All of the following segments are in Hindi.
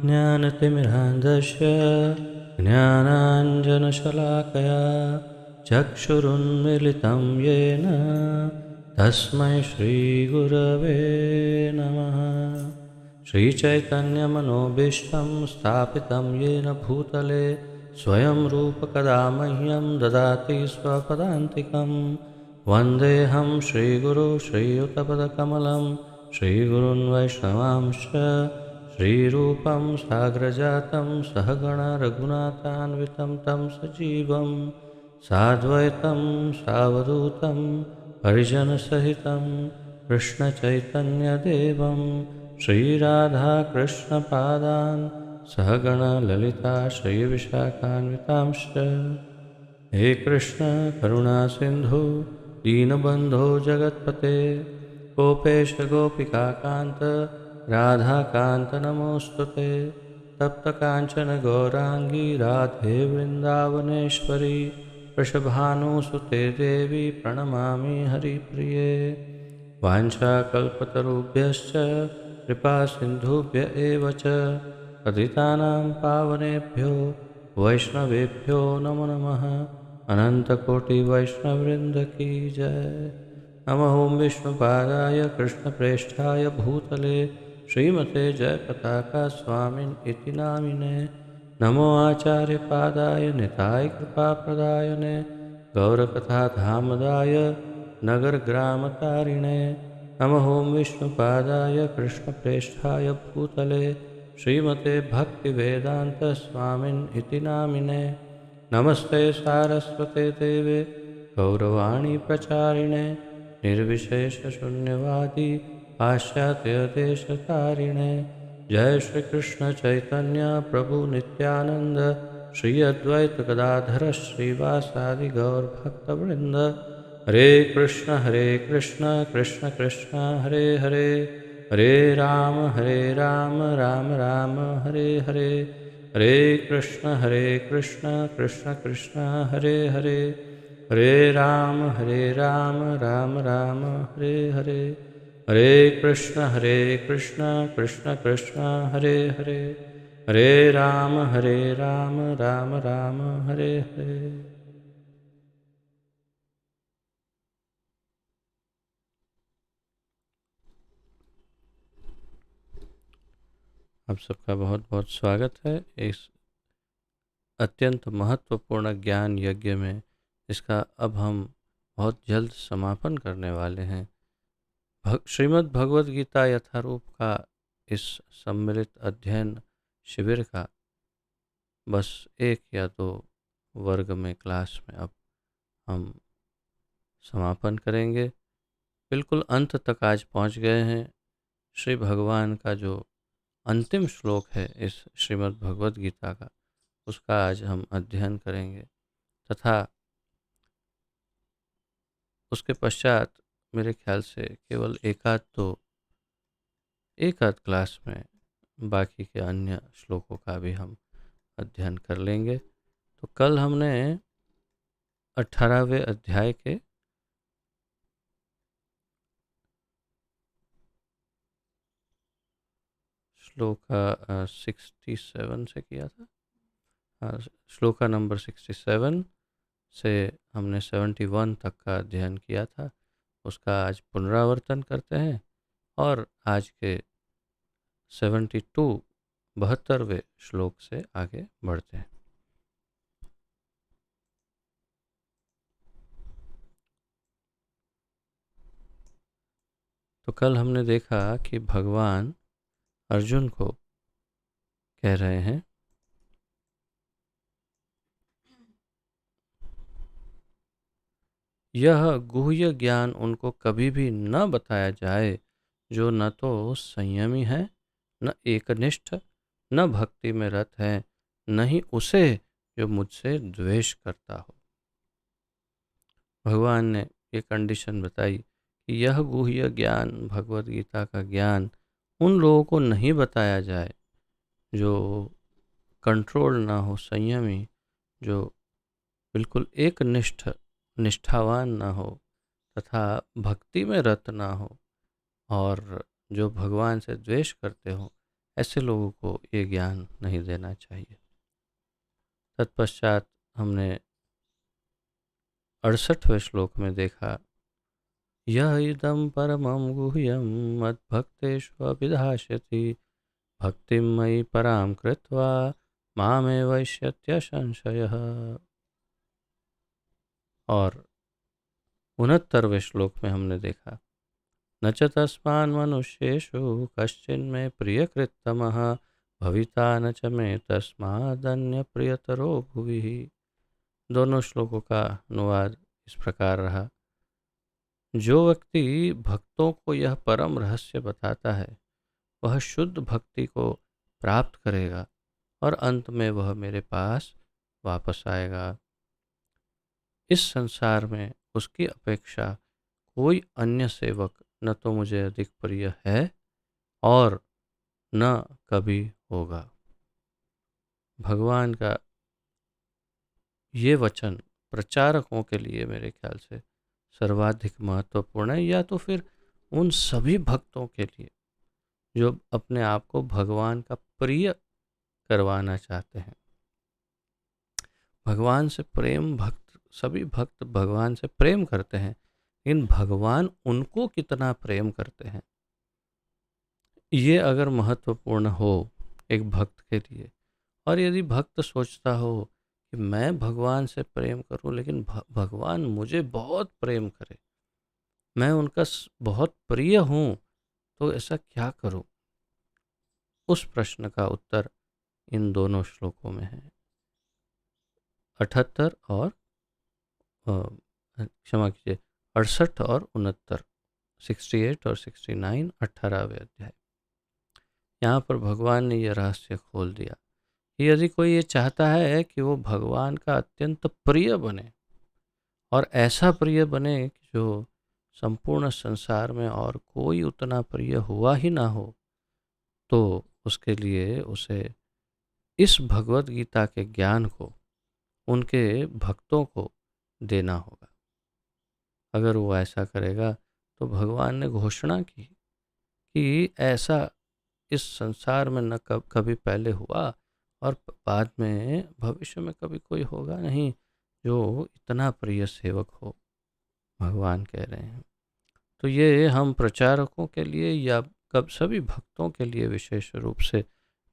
ज्ञानतिमिरान्धस्य ज्ञानाञ्जनशलाकया चक्षुरुन्मिलितं येन तस्मै श्रीगुरवे नमः। श्रीचैतन्यमनोभीष्टं स्थापितं येन भूतले स्वयं रूपकदा मह्यं ददाति स्वपदान्तिकं। वन्देऽहं श्रीगुरो श्रीयुतपदकमलं श्रीगुरुन् वैष्णवांश्च श्रीरूपं साग्रजातं सहगण रघुनाथान्वितं तं सजीवं साद्वैतं सावधूतं परिजनसहितं कृष्णचैतन्यदेवं श्रीराधाकृष्णपादान् सहगण ललिता श्रीविशाखान्वितांश्च। हे कृष्ण करुणा सिन्धु दीनबन्धो जगत्पते गोपेश गोपिकान्त राधाकान्त नमोऽस्तुते। तप्तकाञ्चन गौराङ्गी राधे वृन्दावनेश्वरी वृषभानुसुते देवी प्रणमामि हरिप्रिये। वाञ्छाकल्पतरुभ्यश्च कृपासिन्धुभ्य एव च पतितानां पावनेभ्यो वैष्णवेभ्यो नमो नमः। अनन्तकोटिवैष्णववृन्द की जय। नमः ओं विष्णुपादाय कृष्णप्रेष्ठाय भूतले श्रीमते जयपताका स्वामिन् इति नामिने। नमो आचार्यपादाय निताय कृपाप्रदायने गौरकथाधामदाय नगरग्रामतारिणे। नमः ओं विष्णुपादाय कृष्णप्रेष्ठाय भूतले श्रीमते भक्तिवेदान्तस्वामिन् इति नामिने। नमस्ते सारस्वते देवे गौरवाणी प्रचारिणे निर्विशेषशून्यवादी पाश्चात्यदेशतारिणे। जय श्री कृष्ण चैतन्य प्रभु नित्यानंद श्री अद्वैत गदाधर श्रीवासादि गौर भक्तवृंद। हरे कृष्ण कृष्ण कृष्ण हरे हरे हरे राम राम राम हरे हरे। हरे कृष्ण कृष्ण कृष्ण हरे हरे हरे राम राम राम हरे हरे। हरे कृष्ण कृष्ण कृष्ण हरे हरे हरे राम राम राम हरे हरे। आप सबका बहुत बहुत स्वागत है इस अत्यंत महत्वपूर्ण ज्ञान यज्ञ में, इसका अब हम बहुत जल्द समापन करने वाले हैं। श्रीमद् भगवद गीता यथारूप का इस सम्मिलित अध्ययन शिविर का बस 1 या 2 वर्ग में क्लास में अब हम समापन करेंगे। बिल्कुल अंत तक आज पहुंच गए हैं। श्री भगवान का जो अंतिम श्लोक है इस श्रीमद् भगवद गीता का, उसका आज हम अध्ययन करेंगे तथा उसके पश्चात मेरे ख्याल से केवल एक आध क्लास में बाकी के अन्य श्लोकों का भी हम अध्ययन कर लेंगे। तो कल हमने 18वें अध्याय के श्लोका 67 से किया था। श्लोका नंबर 67 से हमने 71 तक का अध्ययन किया था। उसका आज पुनरावर्तन करते हैं और आज के 72वें श्लोक से आगे बढ़ते हैं। तो कल हमने देखा कि भगवान अर्जुन को कह रहे हैं यह गुह्य ज्ञान उनको कभी भी न बताया जाए जो न तो संयमी है, न एकनिष्ठ, न भक्ति में रत है, न ही उसे जो मुझसे द्वेष करता हो। भगवान ने ये कंडीशन बताई कि यह गुह्य ज्ञान, भगवद गीता का ज्ञान उन लोगों को नहीं बताया जाए जो कंट्रोल ना हो, संयमी, जो बिल्कुल एकनिष्ठ निष्ठावान ना हो तथा भक्ति में रत ना हो और जो भगवान से द्वेष करते हो, ऐसे लोगों को ये ज्ञान नहीं देना चाहिए। तत्पश्चात हमने 68वें श्लोक में देखा, यह इदं परमं गुह्यं मद्भक्तेषु अभिधास्यति भक्तिं मयि परां कृत्वा मामे वैश्यत्य संशयः। और 69वें श्लोक में हमने देखा, न च तस्मान् मनुष्येषु कश्चिन्मे प्रियकृत्तमः भविता न च मे तस्मादन्य प्रियतरो भुवि। दोनों श्लोकों का अनुवाद इस प्रकार रहा, जो व्यक्ति भक्तों को यह परम रहस्य बताता है वह शुद्ध भक्ति को प्राप्त करेगा और अंत में वह मेरे पास वापस आएगा। इस संसार में उसकी अपेक्षा कोई अन्य सेवक न तो मुझे अधिक प्रिय है और न कभी होगा। भगवान का ये वचन प्रचारकों के लिए मेरे ख्याल से सर्वाधिक महत्वपूर्ण है, या तो फिर उन सभी भक्तों के लिए जो अपने आप को भगवान का प्रिय करवाना चाहते हैं। भगवान से प्रेम, सभी भक्त भगवान से प्रेम करते हैं, लेकिन भगवान उनको कितना प्रेम करते हैं ये अगर महत्वपूर्ण हो एक भक्त के लिए, और यदि भक्त सोचता हो कि मैं भगवान से प्रेम करूं लेकिन भगवान मुझे बहुत प्रेम करे, मैं उनका बहुत प्रिय हूं, तो ऐसा क्या करूं, उस प्रश्न का उत्तर इन दोनों श्लोकों में है। 78 और क्षमा कीजिए 68 और 69, 68 और 69, 18वें अध्याय। यहाँ पर भगवान ने यह रहस्य खोल दिया कि यदि कोई ये चाहता है कि वो भगवान का अत्यंत प्रिय बने और ऐसा प्रिय बने कि जो संपूर्ण संसार में और कोई उतना प्रिय हुआ ही ना हो, तो उसके लिए उसे इस भगवत गीता के ज्ञान को उनके भक्तों को देना होगा। अगर वो ऐसा करेगा तो भगवान ने घोषणा की कि ऐसा इस संसार में न कभी पहले हुआ और बाद में भविष्य में कभी कोई होगा नहीं जो इतना प्रिय सेवक हो, भगवान कह रहे हैं। तो ये हम प्रचारकों के लिए या कब सभी भक्तों के लिए विशेष रूप से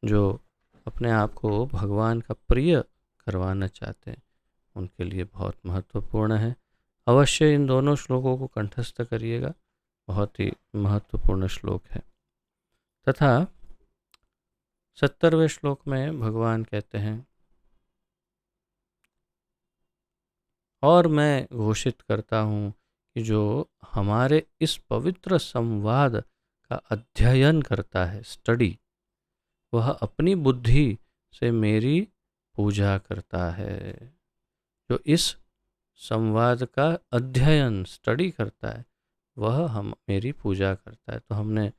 जो अपने आप को भगवान का प्रिय करवाना चाहते हैं उनके लिए बहुत महत्वपूर्ण है। अवश्य इन दोनों श्लोकों को कंठस्थ करिएगा, बहुत ही महत्वपूर्ण श्लोक है। तथा 70वें श्लोक में भगवान कहते हैं, और मैं घोषित करता हूँ कि जो हमारे इस पवित्र संवाद का अध्ययन करता है, स्टडी, वह अपनी बुद्धि से मेरी पूजा करता है। जो इस संवाद का अध्ययन, स्टडी करता है, वह हम मेरी पूजा करता है। तो हमने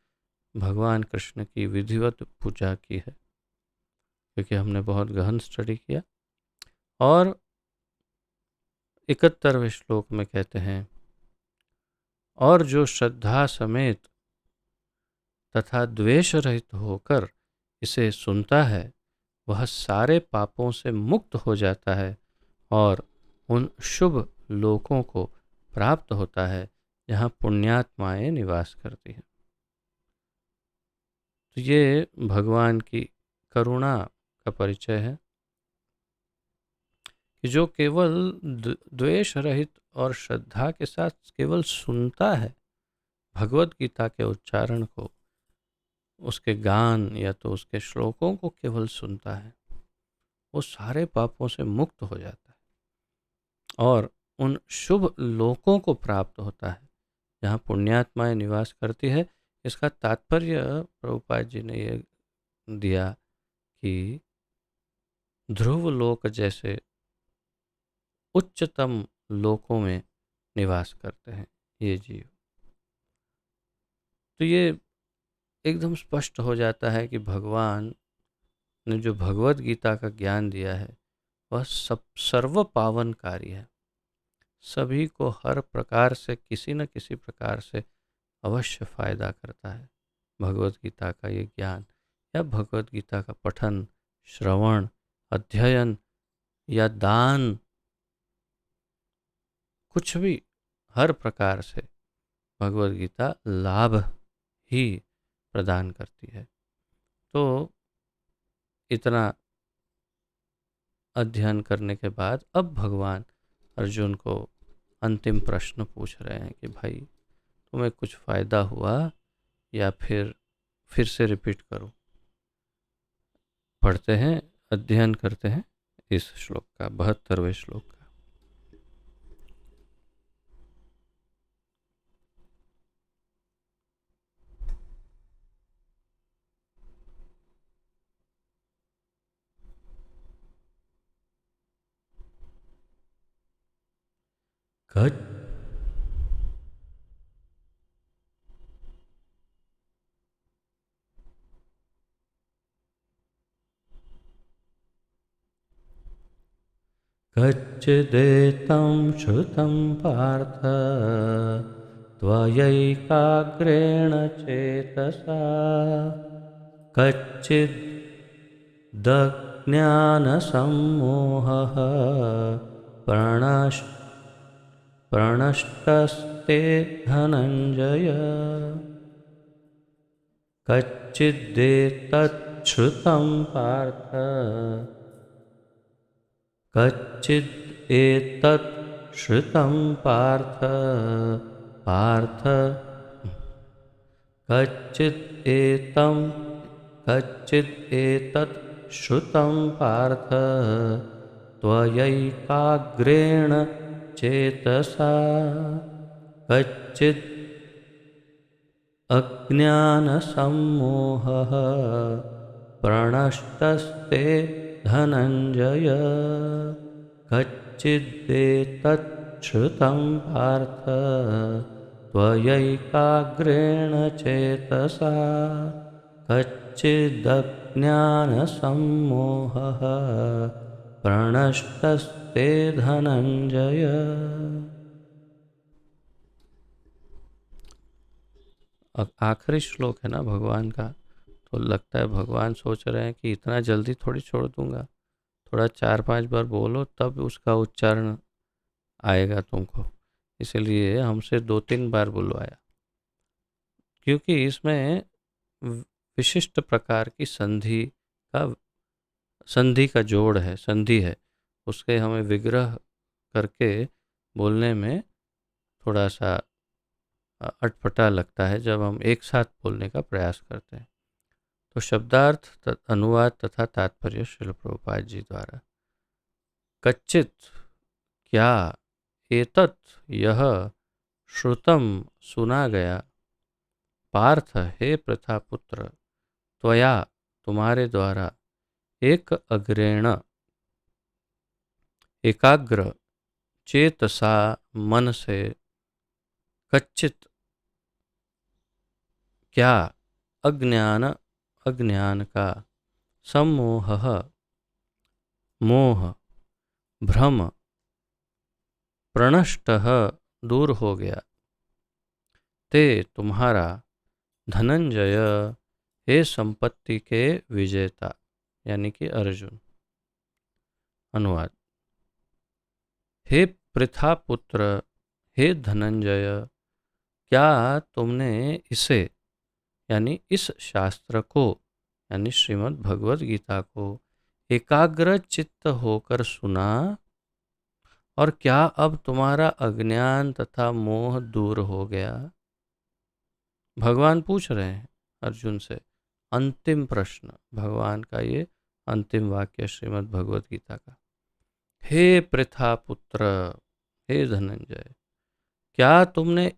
भगवान कृष्ण की विधिवत पूजा की है क्योंकि हमने बहुत गहन स्टडी किया। और 71वें श्लोक में कहते हैं, और जो श्रद्धा समेत तथा द्वेष रहित होकर इसे सुनता है वह सारे पापों से मुक्त हो जाता है और उन शुभ लोकों को प्राप्त होता है जहाँ पुण्यात्माएं निवास करती हैं। तो ये भगवान की करुणा का परिचय है कि जो केवल द्वेष रहित और श्रद्धा के साथ केवल सुनता है भगवत गीता के उच्चारण को, उसके गान या तो उसके श्लोकों को केवल सुनता है, वो सारे पापों से मुक्त हो जाता है और उन शुभ लोकों को प्राप्त होता है जहाँ पुण्यात्माएं निवास करती है। इसका तात्पर्य प्रभुपाद जी ने ये दिया कि ध्रुव लोक जैसे उच्चतम लोकों में निवास करते हैं ये जीव। तो ये एकदम स्पष्ट हो जाता है कि भगवान ने जो भगवत गीता का ज्ञान दिया है वह सब सर्व पावनकारी है, सभी को हर प्रकार से किसी न किसी प्रकार से अवश्य फायदा करता है भगवत गीता का ये ज्ञान। या भगवत गीता का पठन, श्रवण, अध्ययन या दान, कुछ भी, हर प्रकार से भगवत गीता लाभ ही प्रदान करती है। तो इतना अध्ययन करने के बाद अब भगवान अर्जुन को अंतिम प्रश्न पूछ रहे हैं कि भाई, तुम्हें कुछ फ़ायदा हुआ या फिर से रिपीट करो। पढ़ते हैं, अध्ययन करते हैं इस श्लोक का, 72वें श्लोक का। कच्चिदेतं श्रुतं पार्थ त्वयैकाग्रेण चेतसा, कच्चिदज्ञानसम्मोहः प्रणष्टस्ते धनञ्जय। कच्चिदेतच्छ्रुतं पार्थ, कच्चिदेतत् श्रुतं पार्थ, पार्थ कच्चिदेतत् श्रुतं पार्थ त्वयैकाग्रेण चेतसा, कच्चिद् अज्ञानसम्मोहः प्रणष्टस्ते धनञ्जय। कच्चिदेतत् श्रुतं पार्थ त्वयैकाग्रेण चेतसा, कच्चिदज्ञानसम्मोहः प्रणष्टस्ते धनञ्जय। आखिरी श्लोक है ना भगवान का, तो लगता है भगवान सोच रहे हैं कि इतना जल्दी थोड़ी छोड़ दूंगा, थोड़ा 4-5 बार बोलो तब उसका उच्चारण आएगा तुमको, इसलिए हमसे 2-3 बार बुलवाया, क्योंकि इसमें विशिष्ट प्रकार की संधि का जोड़ है, संधि है, उसके हमें विग्रह करके बोलने में थोड़ा सा अटपटा लगता है जब हम एक साथ बोलने का प्रयास करते हैं। तो शब्दार्थ, अनुवाद तथा तात्पर्य श्रील प्रभुपाद जी द्वारा। कच्चित, क्या, एतत् यह, श्रुतम सुना गया, पार्थ हे प्रथापुत्र, त्वया तुम्हारे द्वारा, एक अग्रेण एकाग्र, चेतसा मन से, कच्चित क्या, अज्ञान का, सम्मोह मोह, भ्रम, प्रणष्ट दूर हो गया, ते तुम्हारा, धनंजय हे संपत्ति के विजेता, यानी कि अर्जुन। अनुवाद। हे पृथा पुत्र, हे धनंजय, क्या तुमने इसे, यानी इस शास्त्र को, यानी श्रीमद् भगवद गीता को एकाग्र चित्त होकर सुना, और क्या अब तुम्हारा अज्ञान तथा मोह दूर हो गया? भगवान पूछ रहे हैं अर्जुन से अंतिम प्रश्न, भगवान का ये अंतिम वाक्य श्रीमद् भगवद गीता का। हे पृथा पुत्र, हे धनंजय, क्या तुमने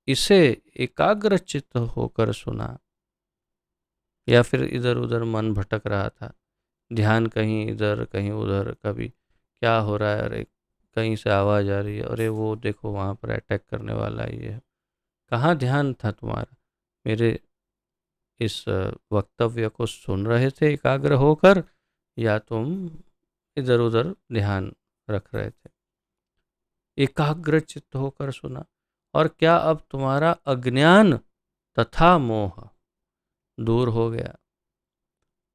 इसे एकाग्र चित्त होकर सुना, या फिर इधर उधर मन भटक रहा था, ध्यान कहीं इधर कहीं उधर, कभी क्या हो रहा है, अरे कहीं से आवाज़ आ रही है, अरे वो देखो वहाँ पर अटैक करने वाला ये है, कहाँ ध्यान था तुम्हारा? मेरे इस वक्तव्य को सुन रहे थे एकाग्र होकर, या तुम इधर उधर ध्यान रख रहे थे? एकाग्र चित्त होकर सुना, और क्या अब तुम्हारा अज्ञान तथा मोह, दूर हो गया।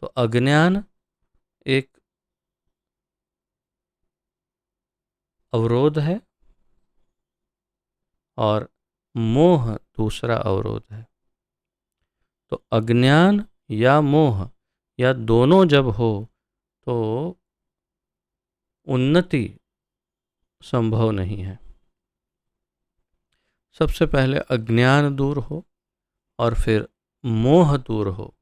तो अज्ञान एक अवरोध है और मोह दूसरा अवरोध है। तो अज्ञान या मोह या दोनों जब हो तो उन्नति संभव नहीं है। सबसे पहले अज्ञान दूर हो और फिर मोह दूर हो।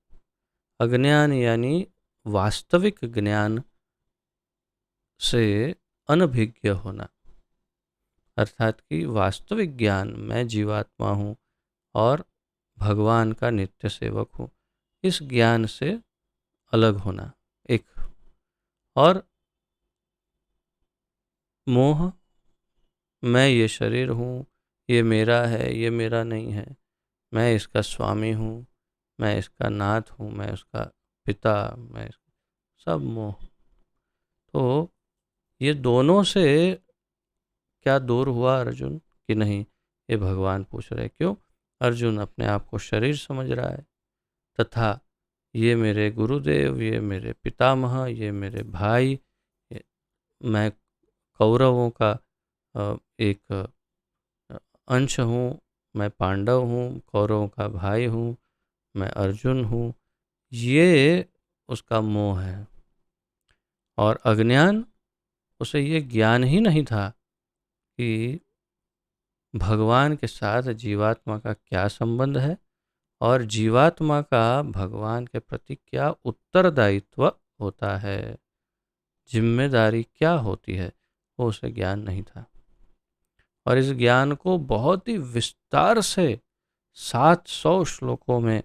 अज्ञान यानी वास्तविक ज्ञान से अनभिज्ञ होना, अर्थात कि वास्तविक ज्ञान मैं जीवात्मा हूँ और भगवान का नित्य सेवक हूँ, इस ज्ञान से अलग होना एक। और मोह, मैं ये शरीर हूँ, ये मेरा है, ये मेरा नहीं है, मैं इसका स्वामी हूँ, मैं इसका नाथ हूँ, मैं उसका पिता, मैं सब मोह। तो ये दोनों से क्या दूर हुआ अर्जुन कि नहीं, ये भगवान पूछ रहे। क्यों? अर्जुन अपने आप को शरीर समझ रहा है तथा ये मेरे गुरुदेव, ये मेरे पितामह, ये मेरे भाई, मैं कौरवों का एक अंश हूँ, मैं पांडव हूँ, कौरवों का भाई हूँ, मैं अर्जुन हूँ, ये उसका मोह है। और अज्ञान, उसे ये ज्ञान ही नहीं था कि भगवान के साथ जीवात्मा का क्या संबंध है और जीवात्मा का भगवान के प्रति क्या उत्तरदायित्व होता है, जिम्मेदारी क्या होती है, वो उसे ज्ञान नहीं था। और इस ज्ञान को बहुत ही विस्तार से 700 श्लोकों में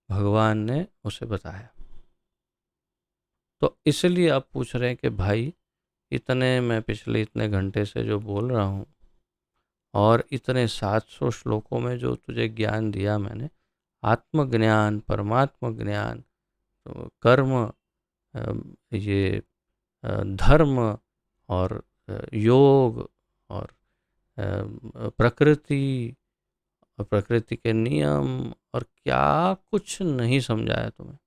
भगवान ने उसे बताया। तो इसलिए आप पूछ रहे हैं कि भाई इतने मैं पिछले इतने घंटे से जो बोल रहा हूँ और इतने 700 श्लोकों में जो तुझे ज्ञान दिया मैंने, आत्मज्ञान, परमात्म ज्ञान, तो कर्म, ये धर्म और योग और प्रकृति और प्रकृति के नियम, और क्या कुछ नहीं समझाया तुम्हें।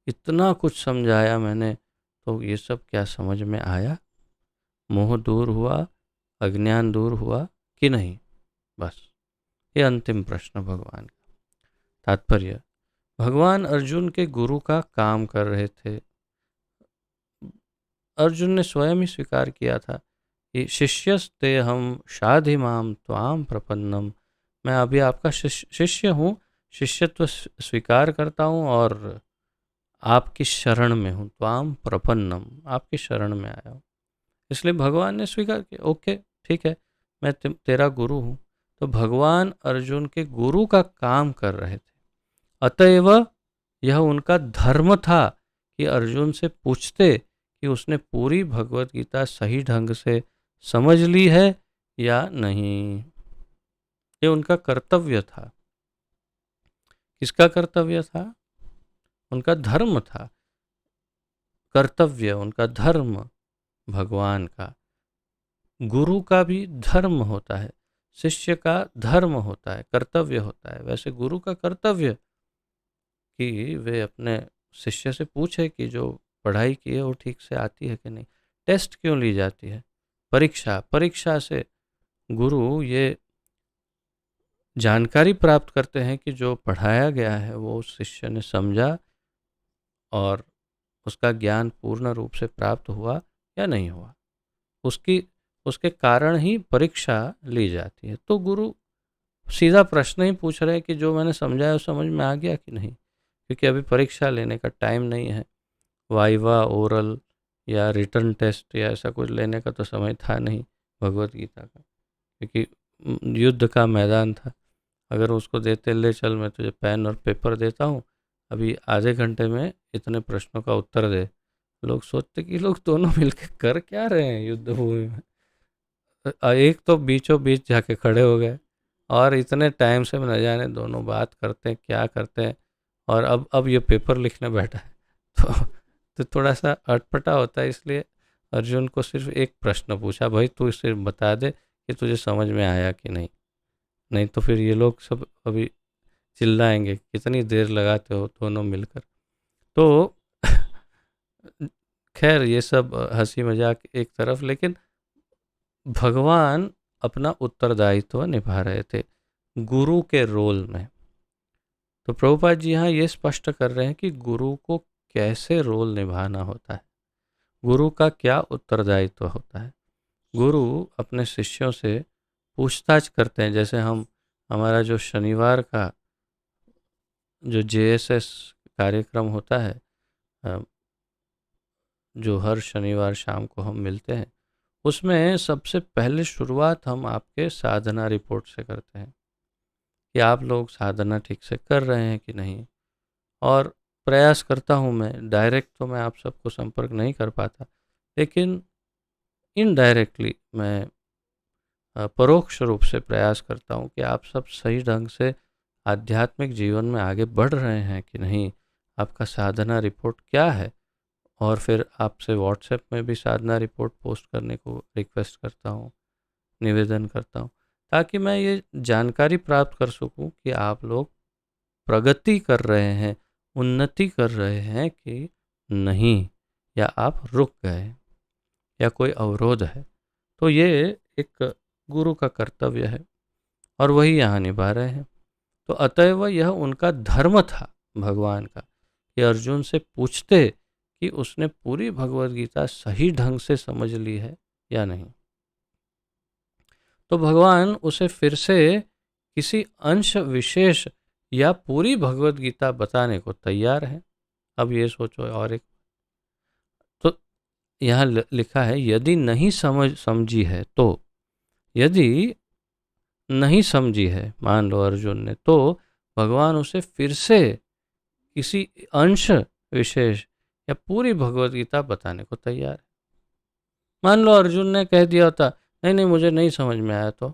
इतना कुछ समझाया मैंने, तो ये सब क्या समझ में आया? मोह दूर हुआ, अज्ञान दूर हुआ कि नहीं? बस ये अंतिम प्रश्न भगवान का। तात्पर्य, भगवान अर्जुन के गुरु का काम कर रहे थे। अर्जुन ने स्वयं ही स्वीकार किया था कि शिष्यस्ते हम शाधि माम त्वाम प्रपन्नम, मैं अभी आपका शिष्य हूँ, शिष्यत्व स्वीकार करता हूँ और आपकी शरण में हूँ। त्वाम प्रपन्नम, आपकी शरण में आया हूँ। इसलिए भगवान ने स्वीकार किया, ओके ठीक है, मैं तेरा गुरु हूँ। तो भगवान अर्जुन के गुरु का काम कर रहे थे, अतएव यह उनका धर्म था कि अर्जुन से पूछते कि उसने पूरी भगवत गीता सही ढंग से समझ ली है या नहीं। ये उनका कर्तव्य था। किसका कर्तव्य था? उनका धर्म था। कर्तव्य, उनका धर्म, भगवान का। गुरु का भी धर्म होता है, शिष्य का धर्म होता है, कर्तव्य होता है। वैसे गुरु का कर्तव्य कि वे अपने शिष्य से पूछे कि जो पढ़ाई की है वो ठीक से आती है कि नहीं। टेस्ट क्यों ली जाती है? परीक्षा, परीक्षा से गुरु ये जानकारी प्राप्त करते हैं कि जो पढ़ाया गया है वो शिष्य ने समझा और उसका ज्ञान पूर्ण रूप से प्राप्त हुआ या नहीं हुआ। उसके कारण ही परीक्षा ली जाती है। तो गुरु सीधा प्रश्न ही पूछ रहे हैं कि जो मैंने समझा है वो समझ में आ गया कि नहीं, क्योंकि अभी परीक्षा लेने का टाइम नहीं है। वाइवा, ओरल या रिटर्न टेस्ट या ऐसा कुछ लेने का तो समय था नहीं भगवत गीता का, क्योंकि युद्ध का मैदान था। अगर उसको देते, ले चल मैं तुझे पेन और पेपर देता हूँ, अभी आधे घंटे में इतने प्रश्नों का उत्तर दे, लोग सोचते कि लोग दोनों मिलकर कर क्या रहे हैं युद्ध भूमि में। एक तो बीचों बीच जाके खड़े हो गए और इतने टाइम से न जाने दोनों बात करते हैं क्या करते हैं, और अब ये पेपर लिखने बैठा है। तो थोड़ा सा अटपटा होता है। इसलिए अर्जुन को सिर्फ एक प्रश्न पूछा, भाई तू इसे बता दे कि तुझे समझ में आया कि नहीं। नहीं तो फिर ये लोग सब अभी चिल्लाएंगे कितनी देर लगाते हो दोनों मिलकर। तो खैर ये सब हंसी मजाक एक तरफ, लेकिन भगवान अपना उत्तरदायित्व निभा रहे थे गुरु के रोल में। तो प्रभुपाद जी यहाँ ये स्पष्ट कर रहे हैं कि गुरु को कैसे रोल निभाना होता है, गुरु का क्या उत्तरदायित्व होता है। गुरु अपने शिष्यों से पूछताछ करते हैं। जैसे हमारा जो शनिवार का जो जेएसएस कार्यक्रम होता है, अ, जो हर शनिवार शाम को हम मिलते हैं, उसमें सबसे पहले शुरुआत हम आपके साधना रिपोर्ट से करते हैं कि आप लोग साधना ठीक से कर रहे हैं कि नहीं। और प्रयास करता हूँ मैं, डायरेक्ट तो मैं आप सबको संपर्क नहीं कर पाता, लेकिन इनडायरेक्टली मैं परोक्ष रूप से प्रयास करता हूँ कि आप सब सही ढंग से आध्यात्मिक जीवन में आगे बढ़ रहे हैं कि नहीं, आपका साधना रिपोर्ट क्या है। और फिर आपसे व्हाट्सएप में भी साधना रिपोर्ट पोस्ट करने को रिक्वेस्ट करता हूँ, निवेदन करता हूँ, ताकि मैं ये जानकारी प्राप्त कर सकूँ कि आप लोग प्रगति कर रहे हैं, उन्नति कर रहे हैं कि नहीं, या आप रुक गए या कोई अवरोध है। तो ये एक गुरु का कर्तव्य है और वही यहाँ निभा रहे हैं। तो अतएव यह उनका धर्म था भगवान का कि अर्जुन से पूछते कि उसने पूरी भगवत गीता सही ढंग से समझ ली है या नहीं। तो भगवान उसे फिर से किसी अंश विशेष या पूरी भगवत गीता बताने को तैयार है। अब ये सोचो, और एक तो यहाँ लिखा है यदि नहीं समझी है तो, यदि नहीं समझी है मान लो अर्जुन ने, तो भगवान उसे फिर से किसी अंश विशेष या पूरी भगवत गीता बताने को तैयार है। मान लो अर्जुन ने कह दिया होता नहीं नहीं मुझे नहीं समझ में आया, तो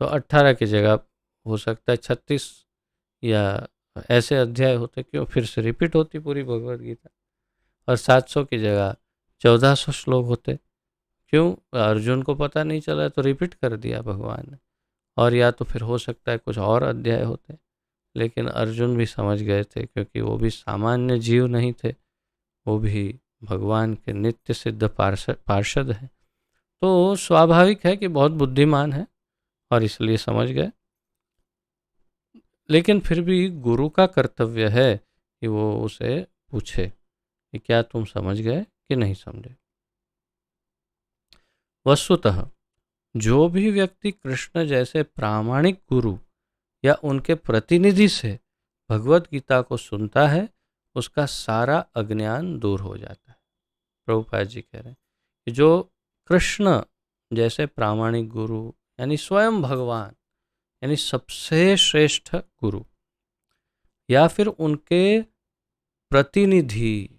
18 की जगह हो सकता है 36 या ऐसे अध्याय होते, क्यों फिर से रिपीट होती पूरी भगवत गीता। और 700 की जगह 1400 श्लोक होते, क्यों अर्जुन को पता नहीं चला तो रिपीट कर दिया भगवान ने। और या तो फिर हो सकता है कुछ और अध्याय होते, लेकिन अर्जुन भी समझ गए थे क्योंकि वो भी सामान्य जीव नहीं थे, वो भी भगवान के नित्य सिद्ध पार्षद हैं। तो स्वाभाविक है कि बहुत बुद्धिमान है और इसलिए समझ गए। लेकिन फिर भी गुरु का कर्तव्य है कि वो उसे पूछे कि क्या तुम समझ गए कि नहीं समझे। वस्तुतः जो भी व्यक्ति कृष्ण जैसे प्रामाणिक गुरु या उनके प्रतिनिधि से भगवत गीता को सुनता है, उसका सारा अज्ञान दूर हो जाता है। प्रभुपाद जी कह रहे हैं कि जो कृष्ण जैसे प्रामाणिक गुरु यानी स्वयं भगवान, यानी सबसे श्रेष्ठ गुरु, या फिर उनके प्रतिनिधि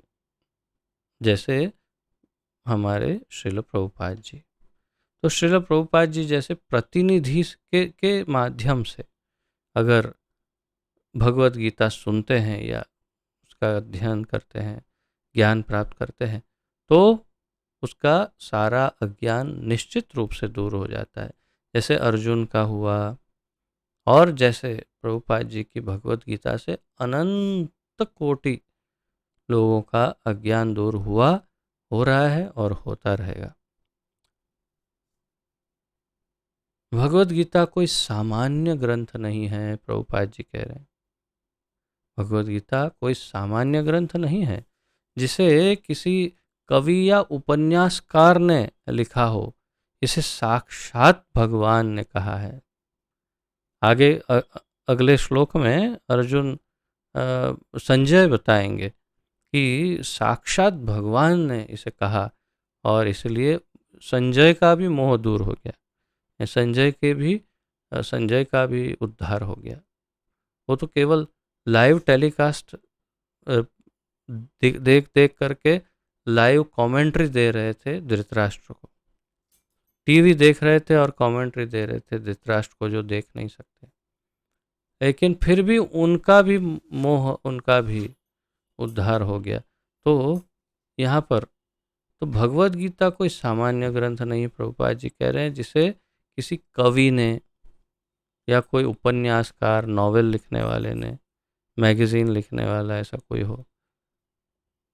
जैसे हमारे श्रील प्रभुपाद जी, तो श्रील प्रभुपाद जी जैसे प्रतिनिधि के माध्यम से अगर भगवत गीता सुनते हैं या उसका अध्ययन करते हैं, ज्ञान प्राप्त करते हैं, तो उसका सारा अज्ञान निश्चित रूप से दूर हो जाता है, जैसे अर्जुन का हुआ और जैसे प्रभुपाद जी की भगवत गीता से अनंत कोटि लोगों का अज्ञान दूर हुआ, हो रहा है और होता रहेगा। भगवत गीता कोई सामान्य ग्रंथ नहीं है, प्रभुपाद जी कह रहे हैं। भगवत गीता कोई सामान्य ग्रंथ नहीं है जिसे किसी कवि या उपन्यासकार ने लिखा हो, इसे साक्षात भगवान ने कहा है। आगे अगले श्लोक में अर्जुन संजय बताएंगे कि साक्षात भगवान ने इसे कहा और इसलिए संजय का भी मोह दूर हो गया, संजय का भी उद्धार हो गया। वो तो केवल लाइव टेलीकास्ट देख देख करके लाइव कमेंट्री दे रहे थे धृतराष्ट्र को, टीवी देख रहे थे और कमेंट्री दे रहे थे धृतराष्ट्र को जो देख नहीं सकते, लेकिन फिर भी उनका भी मोह, उनका भी उद्धार हो गया। तो यहाँ पर तो भगवत गीता कोई सामान्य ग्रंथ नहीं, प्रभुपाद जी कह रहे हैं, जिसे किसी कवि ने या कोई उपन्यासकार, नॉवेल लिखने वाले ने, मैगज़ीन लिखने वाला ऐसा कोई हो,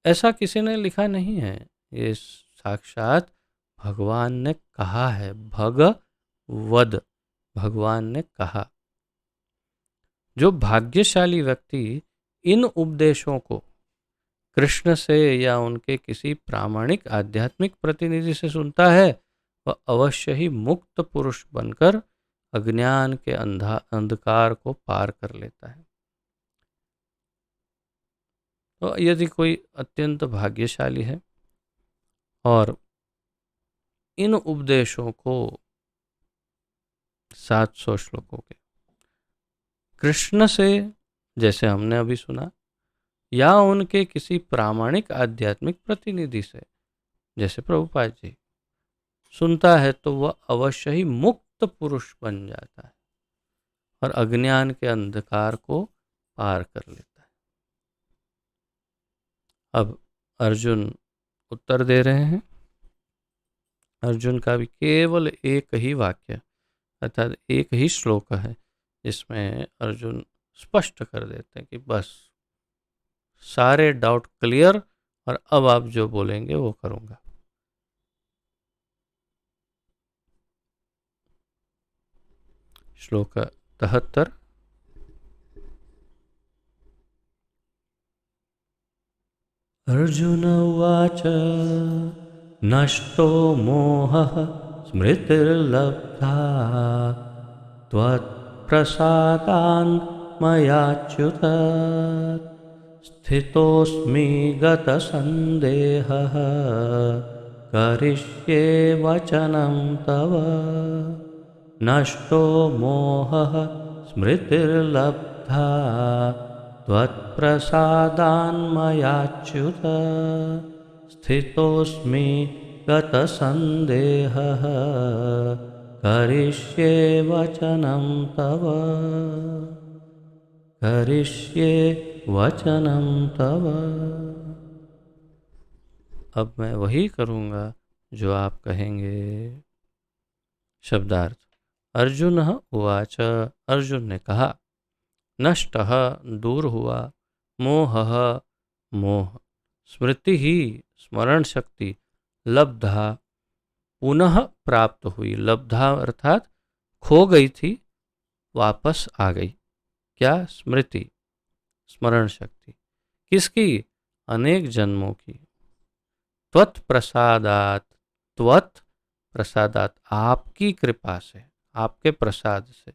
ऐसा किसी ने लिखा नहीं है। ये साक्षात भगवान ने कहा है, भगवद, भगवान ने कहा। जो भाग्यशाली व्यक्ति इन उपदेशों को कृष्ण से या उनके किसी प्रामाणिक आध्यात्मिक प्रतिनिधि से सुनता है, वह अवश्य ही मुक्त पुरुष बनकर अज्ञान के अंधकार को पार कर लेता है। तो यदि कोई अत्यंत भाग्यशाली है और इन उपदेशों को 700 श्लोकों के कृष्ण से, जैसे हमने अभी सुना, या उनके किसी प्रामाणिक आध्यात्मिक प्रतिनिधि से, जैसे प्रभुपाद जी, सुनता है, तो वह अवश्य ही मुक्त पुरुष बन जाता है और अज्ञान के अंधकार को पार कर लेता है। अब अर्जुन उत्तर दे रहे हैं। अर्जुन का भी केवल एक ही वाक्य अर्थात एक ही श्लोक है जिसमें अर्जुन स्पष्ट कर देते हैं कि बस सारे डाउट क्लियर, और अब आप जो बोलेंगे वो करूंगा। श्लोक 73। अर्जुन उवाच नष्टो मोहः स्मृतिर्लब्धा त्वत्प्रसादान् मयाच्युत स्थितोऽस्मि गतसन्देहः करिष्ये वचनं तव। नष्टो मोहः स्मृतिर्लब्धा त्वत्प्रसादान्मयाच्युत स्थितोऽस्मि गतसन्देहः करिष्ये वचनं तव। करिष्ये वचनं तव। अब मैं वही करूँगा जो आप कहेंगे। शब्दार्थ। अर्जुन उवाच, अर्जुन ने कहा, नष्टः दूर हुआ, मोहः मोह, स्मृति ही स्मरण शक्ति, लब्धा पुनः प्राप्त हुई। लब्धा अर्थात खो गई थी, वापस आ गई। क्या? स्मृति, स्मरण शक्ति। किसकी? अनेक जन्मों की। त्वत्प्रसादात, त्वत् प्रसादात, आपकी कृपा से, आपके प्रसाद से,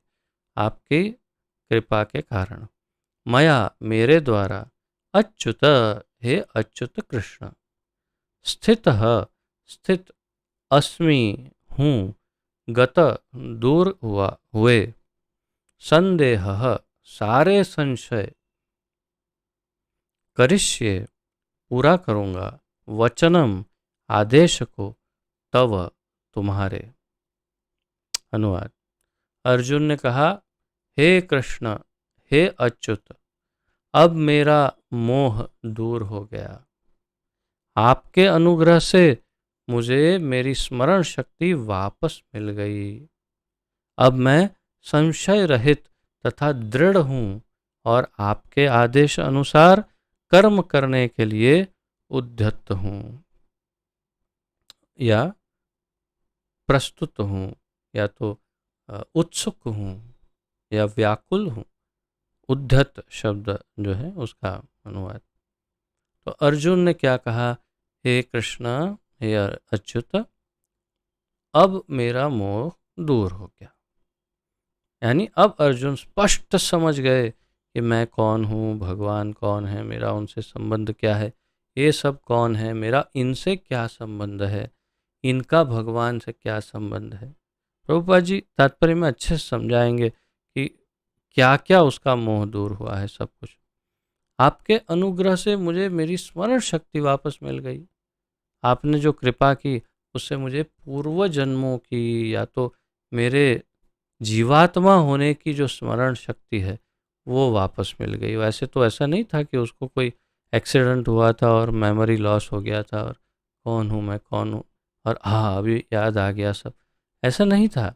आपकी कृपा के कारण, मया मेरे द्वारा, अच्युत हे अच्युत कृष्ण, स्थित स्थित, अस्मि हूँ, गत दूर हुआ हुए, संदेह सारे संशय, करिष्ये पूरा करूँगा, वचनम आदेश को, तव तुम्हारे। अनुवाद। अर्जुन ने कहा, हे कृष्ण, हे अच्युत, अब मेरा मोह दूर हो गया। आपके अनुग्रह से मुझे मेरी स्मरण शक्ति वापस मिल गई। अब मैं संशय रहित तथा दृढ़ हूँ और आपके आदेश अनुसार कर्म करने के लिए उद्यत हूँ या प्रस्तुत हूँ, या तो उत्सुक हूँ या व्याकुल हूँ। उद्धत शब्द जो है उसका अनुवाद। तो अर्जुन ने क्या कहा? हे कृष्ण, हे अच्युत, अब मेरा मोह दूर हो गया। यानी अब अर्जुन स्पष्ट समझ गए कि मैं कौन हूँ, भगवान कौन है, मेरा उनसे संबंध क्या है, ये सब कौन है, मेरा इनसे क्या संबंध है, इनका भगवान से क्या संबंध है। प्रभुपाद जी तात्पर्य में अच्छे से समझाएंगे कि क्या क्या उसका मोह दूर हुआ है। सब कुछ आपके अनुग्रह से मुझे मेरी स्मरण शक्ति वापस मिल गई। आपने जो कृपा की उससे मुझे पूर्व जन्मों की या तो मेरे जीवात्मा होने की जो स्मरण शक्ति है वो वापस मिल गई। वैसे तो ऐसा नहीं था कि उसको कोई एक्सीडेंट हुआ था और मेमोरी लॉस हो गया था और कौन हूँ मैं, कौन हूँ, और हाँ अभी याद आ गया सब, ऐसा नहीं था।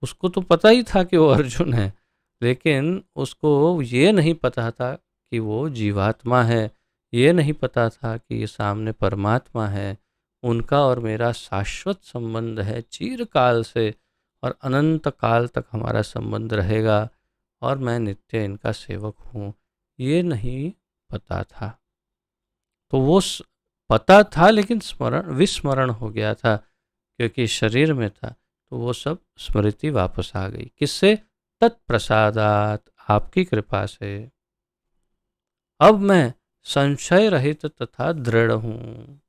उसको तो पता ही था कि वो अर्जुन है, लेकिन उसको ये नहीं पता था कि वो जीवात्मा है, ये नहीं पता था कि ये सामने परमात्मा है। उनका और मेरा शाश्वत संबंध है चिरकाल से, और अनंत काल तक हमारा संबंध रहेगा, और मैं नित्य इनका सेवक हूँ, ये नहीं पता था। तो वो पता था लेकिन स्मरण विस्मरण हो गया था, क्योंकि शरीर में था। तो वो सब स्मृति वापस आ गई, किससे? तत्प्रसादात, आपकी कृपा से। अब मैं संशय रहित तथा दृढ़ हूँ,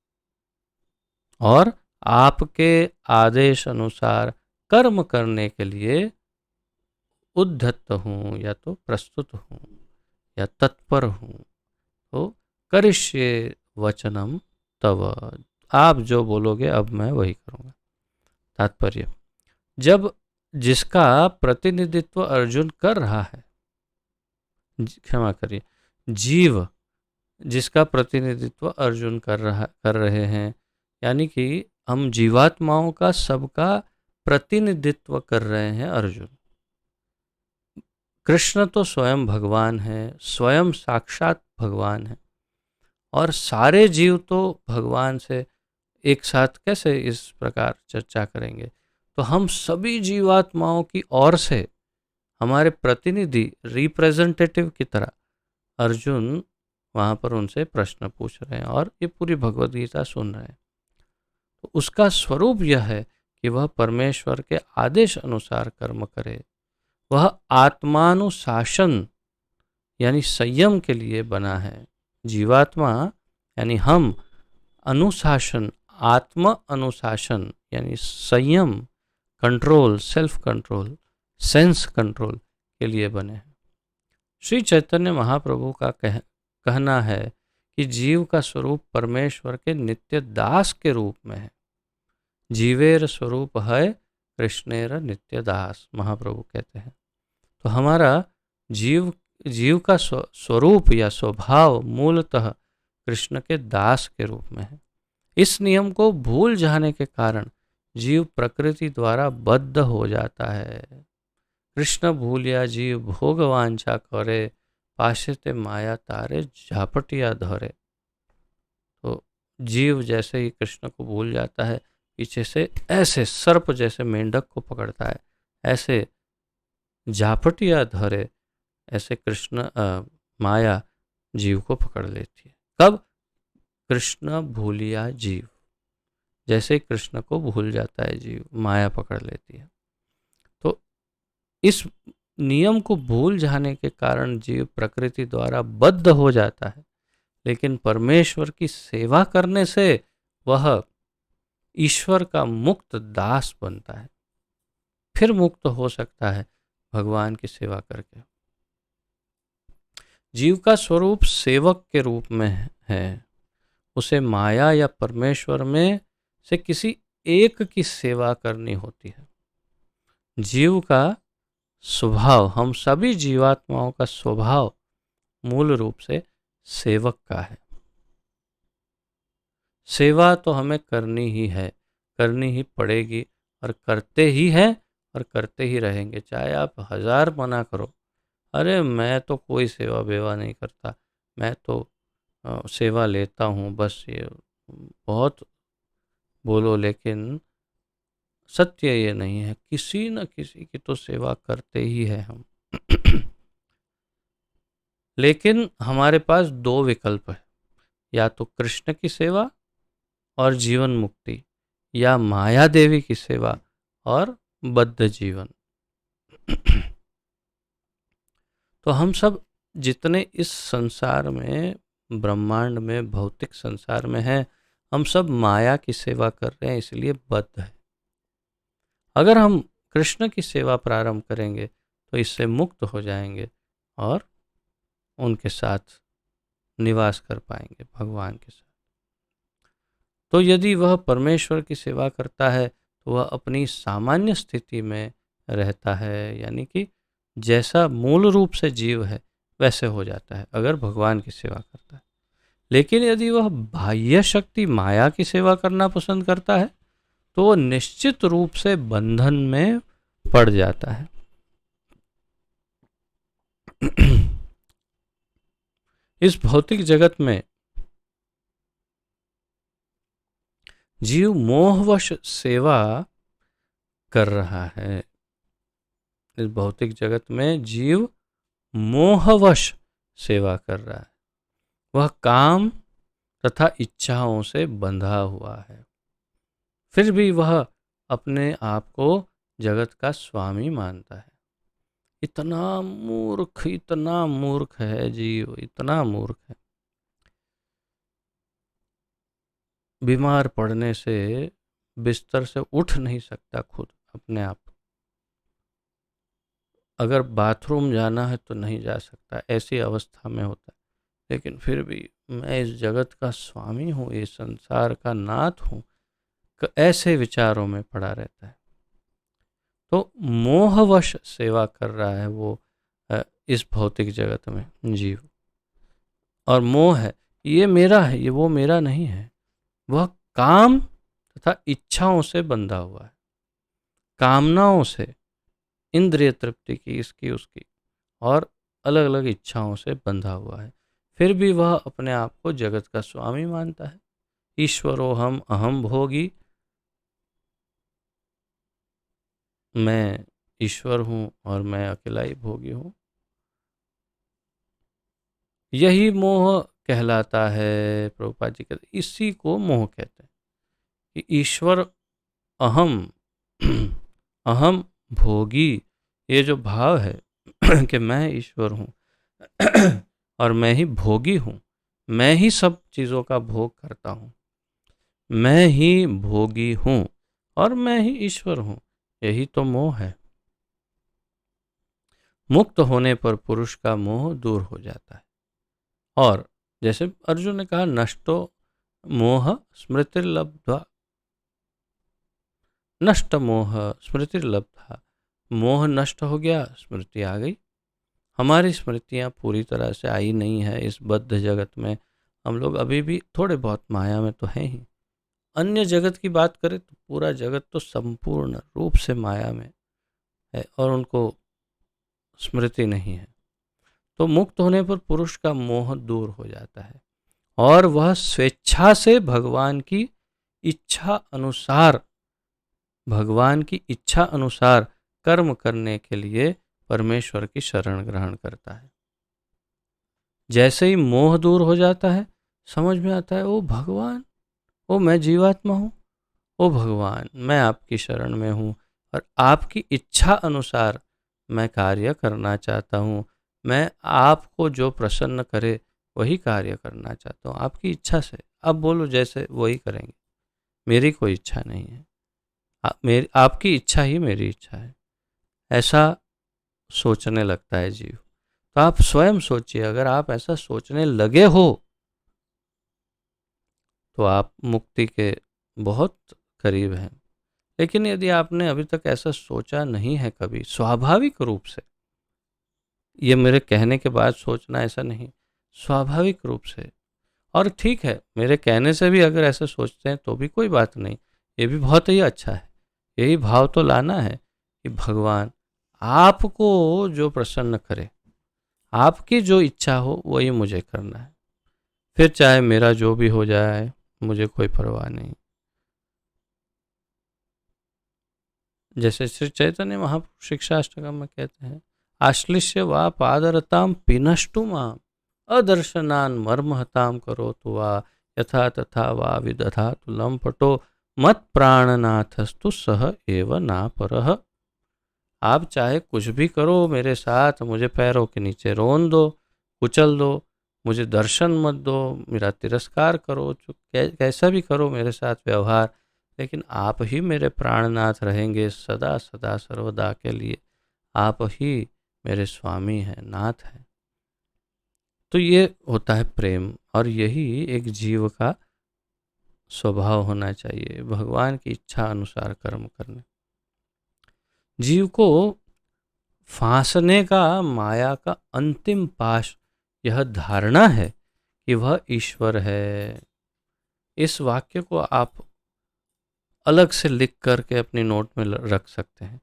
और आपके आदेश अनुसार कर्म करने के लिए उद्धत हूँ, या तो प्रस्तुत हूँ, या तत्पर हूँ। तो करिष्ये वचनम तव, आप जो बोलोगे अब मैं वही करूँगा। तात्पर्य, जब जिसका प्रतिनिधित्व अर्जुन कर रहा है, क्षमा करिए, जीव जिसका प्रतिनिधित्व अर्जुन कर रहे हैं, यानी कि हम जीवात्माओं का सबका प्रतिनिधित्व कर रहे हैं अर्जुन। कृष्ण तो स्वयं भगवान है, स्वयं साक्षात भगवान है, और सारे जीव तो भगवान से एक साथ कैसे इस प्रकार चर्चा करेंगे। तो हम सभी जीवात्माओं की ओर से हमारे प्रतिनिधि, रिप्रेजेंटेटिव की तरह अर्जुन वहाँ पर उनसे प्रश्न पूछ रहे हैं, और ये पूरी भगवद गीता सुन रहे हैं। तो उसका स्वरूप यह है कि वह परमेश्वर के आदेश अनुसार कर्म करे। वह आत्मानुशासन यानी संयम के लिए बना है। जीवात्मा यानी हम अनुशासन, आत्म अनुशासन यानी संयम, control, self control, sense control के लिए बने हैं। श्री चैतन्य महाप्रभु का कहना है कि जीव का स्वरूप परमेश्वर के नित्य दास के रूप में है। जीवेर स्वरूप है कृष्णेर नित्य दास, महाप्रभु कहते हैं। तो हमारा जीव का स्वरूप या स्वभाव मूलतः कृष्ण के दास के रूप में है। इस नियम को भूल जाने के कारण जीव प्रकृति द्वारा बद्ध हो जाता है। कृष्ण भूलिया जीव भोग वांछा करे, पाशते माया तारे झापटिया धरे। तो जीव जैसे ही कृष्ण को भूल जाता है, पीछे से ऐसे सर्प जैसे मेंढक को पकड़ता है, ऐसे झापटिया धरे, ऐसे कृष्ण माया जीव को पकड़ लेती है। कब? कृष्ण भूलिया जीव, जैसे कृष्ण को भूल जाता है जीव, माया पकड़ लेती है। तो इस नियम को भूल जाने के कारण जीव प्रकृति द्वारा बद्ध हो जाता है, लेकिन परमेश्वर की सेवा करने से वह ईश्वर का मुक्त दास बनता है, फिर मुक्त हो सकता है भगवान की सेवा करके। जीव का स्वरूप सेवक के रूप में है। उसे माया या परमेश्वर में से किसी एक की सेवा करनी होती है। जीव का स्वभाव, हम सभी जीवात्माओं का स्वभाव मूल रूप से सेवक का है। सेवा तो हमें करनी ही है, करनी ही पड़ेगी, और करते ही हैं और करते ही रहेंगे, चाहे आप 1000 मना करो। अरे मैं तो कोई सेवा बेवा नहीं करता, मैं तो सेवा लेता हूँ बस, ये बहुत बोलो, लेकिन सत्य ये नहीं है। किसी न किसी की तो सेवा करते ही है हम। लेकिन हमारे पास 2 विकल्प है, या तो कृष्ण की सेवा और जीवन मुक्ति, या माया देवी की सेवा और बद्ध जीवन। तो हम सब जितने इस संसार में, ब्रह्मांड में, भौतिक संसार में हैं, हम सब माया की सेवा कर रहे हैं, इसलिए बद्ध है। अगर हम कृष्ण की सेवा प्रारंभ करेंगे तो इससे मुक्त हो जाएंगे और उनके साथ निवास कर पाएंगे, भगवान के साथ। तो यदि वह परमेश्वर की सेवा करता है तो वह अपनी सामान्य स्थिति में रहता है, यानी कि जैसा मूल रूप से जीव है वैसे हो जाता है अगर भगवान की सेवा करता है। लेकिन यदि वह बाह्य शक्ति माया की सेवा करना पसंद करता है तो वह निश्चित रूप से बंधन में पड़ जाता है। इस भौतिक जगत में जीव मोहवश सेवा कर रहा है। इस भौतिक जगत में जीव मोहवश सेवा कर रहा है। वह काम तथा इच्छाओं से बंधा हुआ है, फिर भी वह अपने आप को जगत का स्वामी मानता है। इतना मूर्ख है जीव, इतना मूर्ख है। बीमार पड़ने से बिस्तर से उठ नहीं सकता खुद अपने आप। अगर बाथरूम जाना है तो नहीं जा सकता, ऐसी अवस्था में होता है। लेकिन फिर भी मैं इस जगत का स्वामी हूँ, इस संसार का नाथ हूँ, ऐसे विचारों में पड़ा रहता है। तो मोहवश सेवा कर रहा है वो इस भौतिक जगत में जीव। और मोह है, ये मेरा है, ये वो मेरा नहीं है। वह काम तथा इच्छाओं से बंधा हुआ है, कामनाओं से, इंद्रिय तृप्ति की, इसकी उसकी, और अलग अलग इच्छाओं से बंधा हुआ है। फिर भी वह अपने आप को जगत का स्वामी मानता है। ईश्वरो हम अहम भोगी, मैं ईश्वर हूँ और मैं अकेला ही भोगी हूँ। यही मोह कहलाता है। प्रभुपाद जी कहते, इसी को मोह कहते हैं कि ईश्वर अहम अहम भोगी, ये जो भाव है कि मैं ईश्वर हूँ और मैं ही भोगी हूँ, मैं ही सब चीज़ों का भोग करता हूँ, मैं ही भोगी हूँ और मैं ही ईश्वर हूँ, यही तो मोह है। मुक्त होने पर पुरुष का मोह दूर हो जाता है। और जैसे अर्जुन ने कहा, नष्टो मोह स्मृतिर्लब्ध्वा, नष्ट मोह स्मृतिर्लब्धा, मोह नष्ट हो गया, स्मृति आ गई। हमारी स्मृतियाँ पूरी तरह से आई नहीं है इस बद्ध जगत में। हम लोग अभी भी थोड़े बहुत माया में तो हैं ही। अन्य जगत की बात करें तो पूरा जगत तो संपूर्ण रूप से माया में है और उनको स्मृति नहीं है। तो मुक्त होने पर पुरुष का मोह दूर हो जाता है और वह स्वेच्छा से भगवान की इच्छा अनुसार कर्म करने के लिए परमेश्वर की शरण ग्रहण करता है। जैसे ही मोह दूर हो जाता है, समझ में आता है, ओ भगवान, ओ मैं जीवात्मा हूँ, ओ भगवान, मैं आपकी शरण में हूँ और आपकी इच्छा अनुसार मैं कार्य करना चाहता हूँ। मैं आपको जो प्रसन्न करे वही कार्य करना चाहता हूँ, आपकी इच्छा से। अब बोलो जैसे वही करेंगे, मेरी कोई इच्छा नहीं है, आपकी इच्छा ही मेरी इच्छा है, ऐसा सोचने लगता है जीव। तो आप स्वयं सोचिए, अगर आप ऐसा सोचने लगे हो तो आप मुक्ति के बहुत करीब हैं। लेकिन यदि आपने अभी तक ऐसा सोचा नहीं है कभी, स्वाभाविक रूप से, ये मेरे कहने के बाद सोचना ऐसा नहीं, स्वाभाविक रूप से, और ठीक है मेरे कहने से भी अगर ऐसा सोचते हैं तो भी कोई बात नहीं, ये भी बहुत ही अच्छा है। यही भाव तो लाना है कि भगवान आपको जो प्रसन्न करे, आपकी जो इच्छा हो वही मुझे करना है, फिर चाहे मेरा जो भी हो जाए मुझे कोई परवाह नहीं। जैसे श्री चैतन्य महाप्रभु शिक्षाष्टकम में कहते हैं, आश्लिष्य वा पादरताम पिनष्टु माम अदर्शनान मर्महताम करो तो वा यथा तथा वा विदधा तुलम पटो मत प्राणनाथस्तु सह एव ना परह। आप चाहे कुछ भी करो मेरे साथ, मुझे पैरों के नीचे रोन दो, कुचल दो, मुझे दर्शन मत दो, मेरा तिरस्कार करो, कैसा भी करो मेरे साथ व्यवहार, लेकिन आप ही मेरे प्राणनाथ रहेंगे सदा सदा सर्वदा के लिए। आप ही मेरे स्वामी हैं, नाथ हैं। तो ये होता है प्रेम, और यही एक जीव का स्वभाव होना चाहिए, भगवान की इच्छा अनुसार कर्म करने। जीव को फांसने का माया का अंतिम पाश यह धारणा है कि वह ईश्वर है। इस वाक्य को आप अलग से लिख करके अपनी नोट में रख सकते हैं।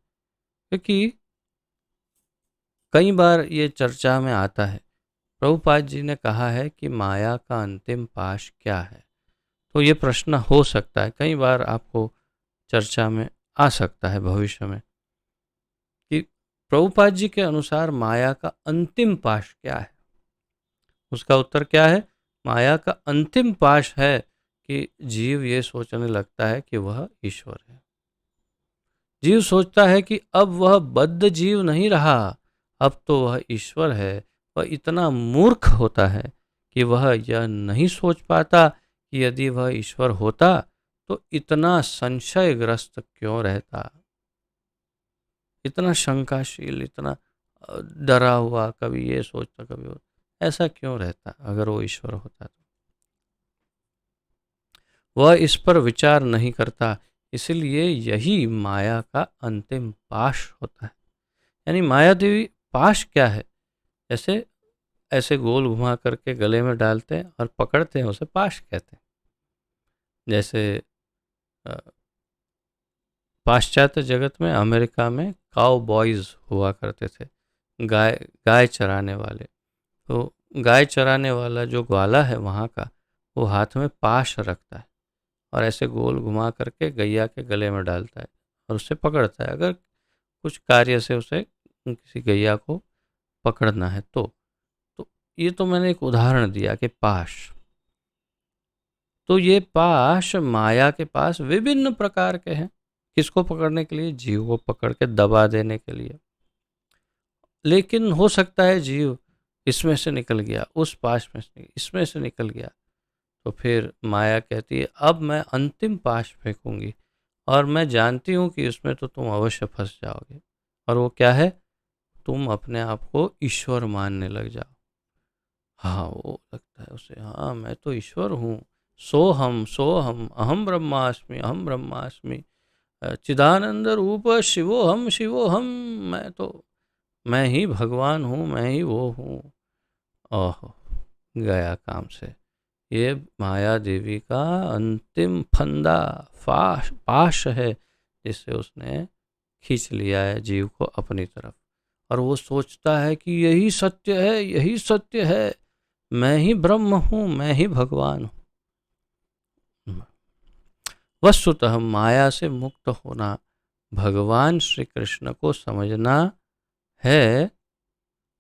क्योंकि कई बार ये चर्चा में आता है, प्रभुपाद जी ने कहा है कि माया का अंतिम पाश क्या है। तो ये प्रश्न हो सकता है, कई बार आपको चर्चा में आ सकता है भविष्य में, कि प्रभुपाद जी के अनुसार माया का अंतिम पाश क्या है। उसका उत्तर क्या है? माया का अंतिम पाश है कि जीव ये सोचने लगता है कि वह ईश्वर है। जीव सोचता है कि अब वह बद्ध जीव नहीं रहा, अब तो वह ईश्वर है। वह इतना मूर्ख होता है कि वह यह नहीं सोच पाता कि यदि वह ईश्वर होता तो इतना संशयग्रस्त क्यों रहता, इतना शंकाशील, इतना डरा हुआ, कभी ये सोचता कभी वो, ऐसा क्यों रहता अगर वो ईश्वर होता तो। वह इस पर विचार नहीं करता, इसलिए यही माया का अंतिम पाश होता है। यानी माया देवी पाश क्या है? जैसे ऐसे गोल घुमा करके गले में डालते हैं और पकड़ते हैं, उसे पाश कहते हैं। जैसे अ, पाश्चात्य जगत में, अमेरिका में काउ बॉयज हुआ करते थे, गाय गाय चराने वाले। तो गाय चराने वाला जो ग्वाला है वहाँ का, वो हाथ में पाश रखता है और ऐसे गोल घुमा करके गैया के गले में डालता है और उससे पकड़ता है, अगर कुछ कार्य से उसे किसी गैया को पकड़ना है तो ये तो मैंने एक उदाहरण दिया कि पाश। तो ये पाश माया के पास विभिन्न प्रकार के हैं। किसको पकड़ने के लिए? जीव को पकड़ के दबा देने के लिए। लेकिन हो सकता है जीव इसमें से निकल गया, उस पाश में से इसमें से निकल गया, तो फिर माया कहती है अब मैं अंतिम पाश फेंकूंगी और मैं जानती हूँ कि उसमें तो तुम अवश्य फंस जाओगे। और वो क्या है? तुम अपने आप को ईश्वर मानने लग जाओ। हाँ, वो लगता है उसे, हाँ मैं तो ईश्वर हूँ, सोहम अहम ब्रह्मास्मि अहम ब्रह्मास्मि, चिदानंद रूप शिवोहम शिवोहम, मैं तो, मैं ही भगवान हूँ, मैं ही वो हूँ। ओह, गया काम से। ये माया देवी का अंतिम फंदा, पाश है, जिससे उसने खींच लिया है जीव को अपनी तरफ। और वो सोचता है कि यही सत्य है, यही सत्य है, मैं ही ब्रह्म हूँ, मैं ही भगवान हूँ। वस्तुतः माया से मुक्त होना भगवान श्री कृष्ण को समझना है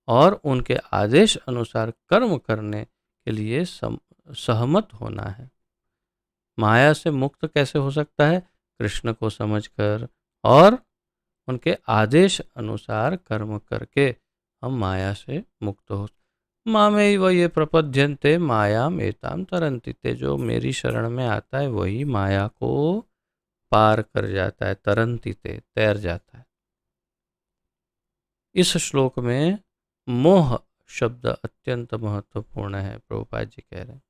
और उनके आदेश अनुसार कर्म करने के लिए सहमत होना है। माया से मुक्त कैसे हो सकता है? कृष्ण को समझकर और उनके आदेश अनुसार कर्म करके हम माया से मुक्त हो। मामेव ये प्रपद्यन्ते मायाम एताम तरन्ति ते, जो मेरी शरण में आता है वही माया को पार कर जाता है, तरन्ति ते, तैर जाता है। इस श्लोक में मोह शब्द अत्यंत महत्वपूर्ण है, प्रभुपाद जी कह रहे हैं।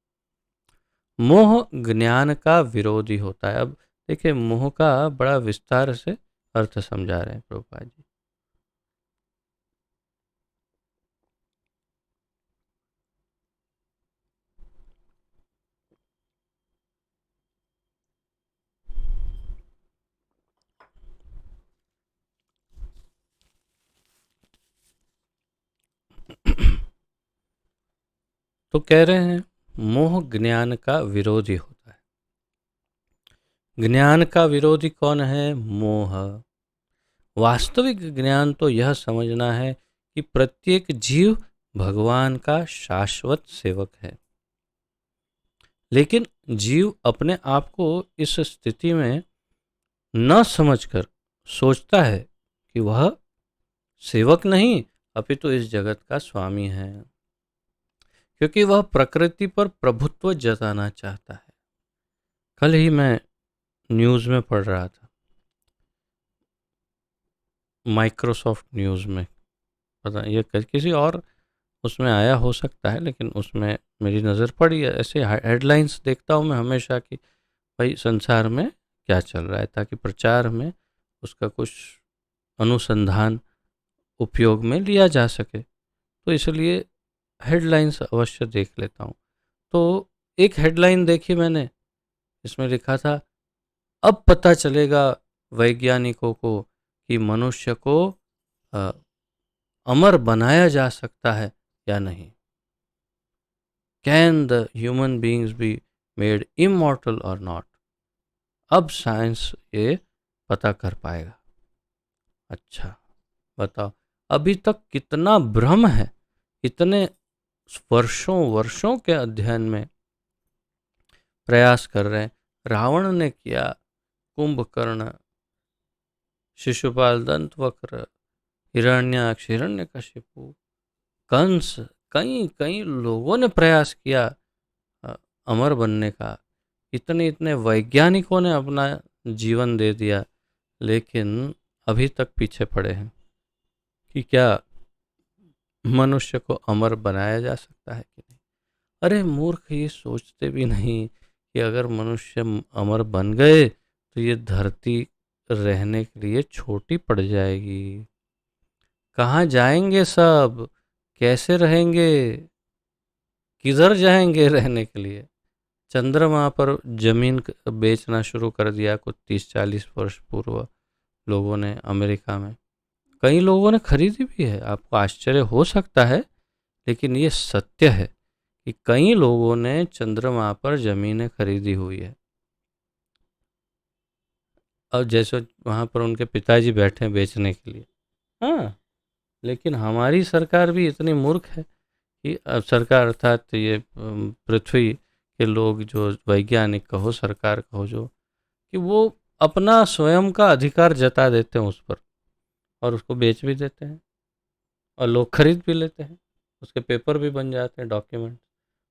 मोह ज्ञान का विरोधी होता है। अब देखिए, मोह का बड़ा विस्तार से अर्थ समझा रहे हैं प्रभुपाद जी। तो कह रहे हैं मोह ज्ञान का विरोधी होता है। ज्ञान का विरोधी कौन है? मोह। वास्तविक ज्ञान तो यह समझना है कि प्रत्येक जीव भगवान का शाश्वत सेवक है। लेकिन जीव अपने आप को इस स्थिति में न समझकर सोचता है कि वह सेवक नहीं अपितु इस जगत का स्वामी है, क्योंकि वह प्रकृति पर प्रभुत्व जताना चाहता है। कल ही मैं न्यूज़ में पढ़ रहा था, माइक्रोसॉफ्ट न्यूज़ में, पता नहीं ये किसी और उसमें आया हो सकता है, लेकिन उसमें मेरी नज़र पड़ी है। ऐसे हेडलाइंस देखता हूँ मैं हमेशा कि भाई संसार में क्या चल रहा है, ताकि प्रचार में उसका कुछ अनुसंधान उपयोग में लिया जा सके। तो इसलिए हेडलाइंस अवश्य देख लेता हूँ। तो एक हेडलाइन देखी मैंने, इसमें लिखा था अब पता चलेगा वैज्ञानिकों को कि मनुष्य को अमर बनाया जा सकता है या नहीं। Can the human beings be made immortal और नॉट। अब साइंस ये पता कर पाएगा। अच्छा बताओ, अभी तक कितना भ्रम है, इतने वर्षों वर्षों के अध्ययन में प्रयास कर रहे हैं। रावण ने किया, कुंभकर्ण, शिशुपाल, दंतवक्र, हिरण्याक्ष, हिरण्यकशिपु, कंस, कई कई लोगों ने प्रयास किया अमर बनने का। इतने इतने वैज्ञानिकों ने अपना जीवन दे दिया, लेकिन अभी तक पीछे पड़े हैं कि क्या मनुष्य को अमर बनाया जा सकता है कि नहीं। अरे मूर्ख, ये सोचते भी नहीं कि अगर मनुष्य अमर बन गए तो ये धरती रहने के लिए छोटी पड़ जाएगी। कहाँ जाएंगे सब, कैसे रहेंगे, किधर जाएंगे रहने के लिए। चंद्रमा पर जमीन बेचना शुरू कर दिया कुछ 30-40 वर्ष पूर्व लोगों ने अमेरिका में। कई लोगों ने खरीदी भी है, आपको आश्चर्य हो सकता है, लेकिन ये सत्य है कि कई लोगों ने चंद्रमा पर जमीनें खरीदी हुई है। अब जैसे वहाँ पर उनके पिताजी बैठे हैं बेचने के लिए। हाँ, लेकिन हमारी सरकार भी इतनी मूर्ख है कि सरकार अर्थात ये पृथ्वी के लोग, जो वैज्ञानिक कहो, सरकार कहो, जो कि वो अपना स्वयं का अधिकार जता देते हैं उस पर और उसको बेच भी देते हैं और लोग खरीद भी लेते हैं, उसके पेपर भी बन जाते हैं, डॉक्यूमेंट।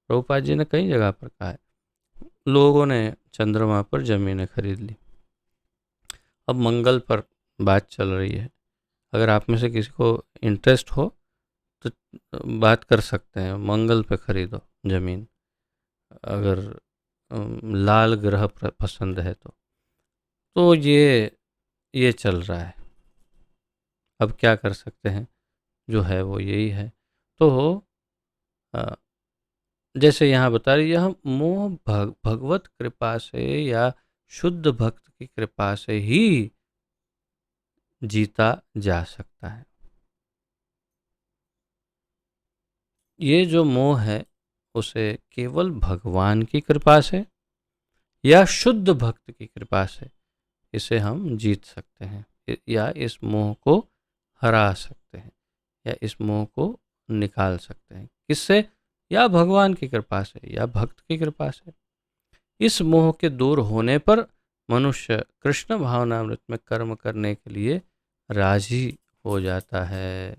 प्रभुपाद जी ने कई जगह पर कहा है लोगों ने चंद्रमा पर जमीनें खरीद ली। अब मंगल पर बात चल रही है, अगर आप में से किसी को इंटरेस्ट हो तो बात कर सकते हैं, मंगल पे खरीदो जमीन, अगर लाल ग्रह पसंद है तो ये चल रहा है। अब क्या कर सकते हैं, जो है वो यही है। तो जैसे यहाँ बता रही, यह मोह भगवत कृपा से या शुद्ध भक्त की कृपा से ही जीता जा सकता है। ये जो मोह है उसे केवल भगवान की कृपा से या शुद्ध भक्त की कृपा से इसे हम जीत सकते हैं, या इस मोह को हरा सकते हैं, या इस मोह को निकाल सकते हैं। किससे? या भगवान की कृपा से या भक्त की कृपा से। इस मोह के दूर होने पर मनुष्य कृष्ण भावनामृत में कर्म करने के लिए राजी हो जाता है।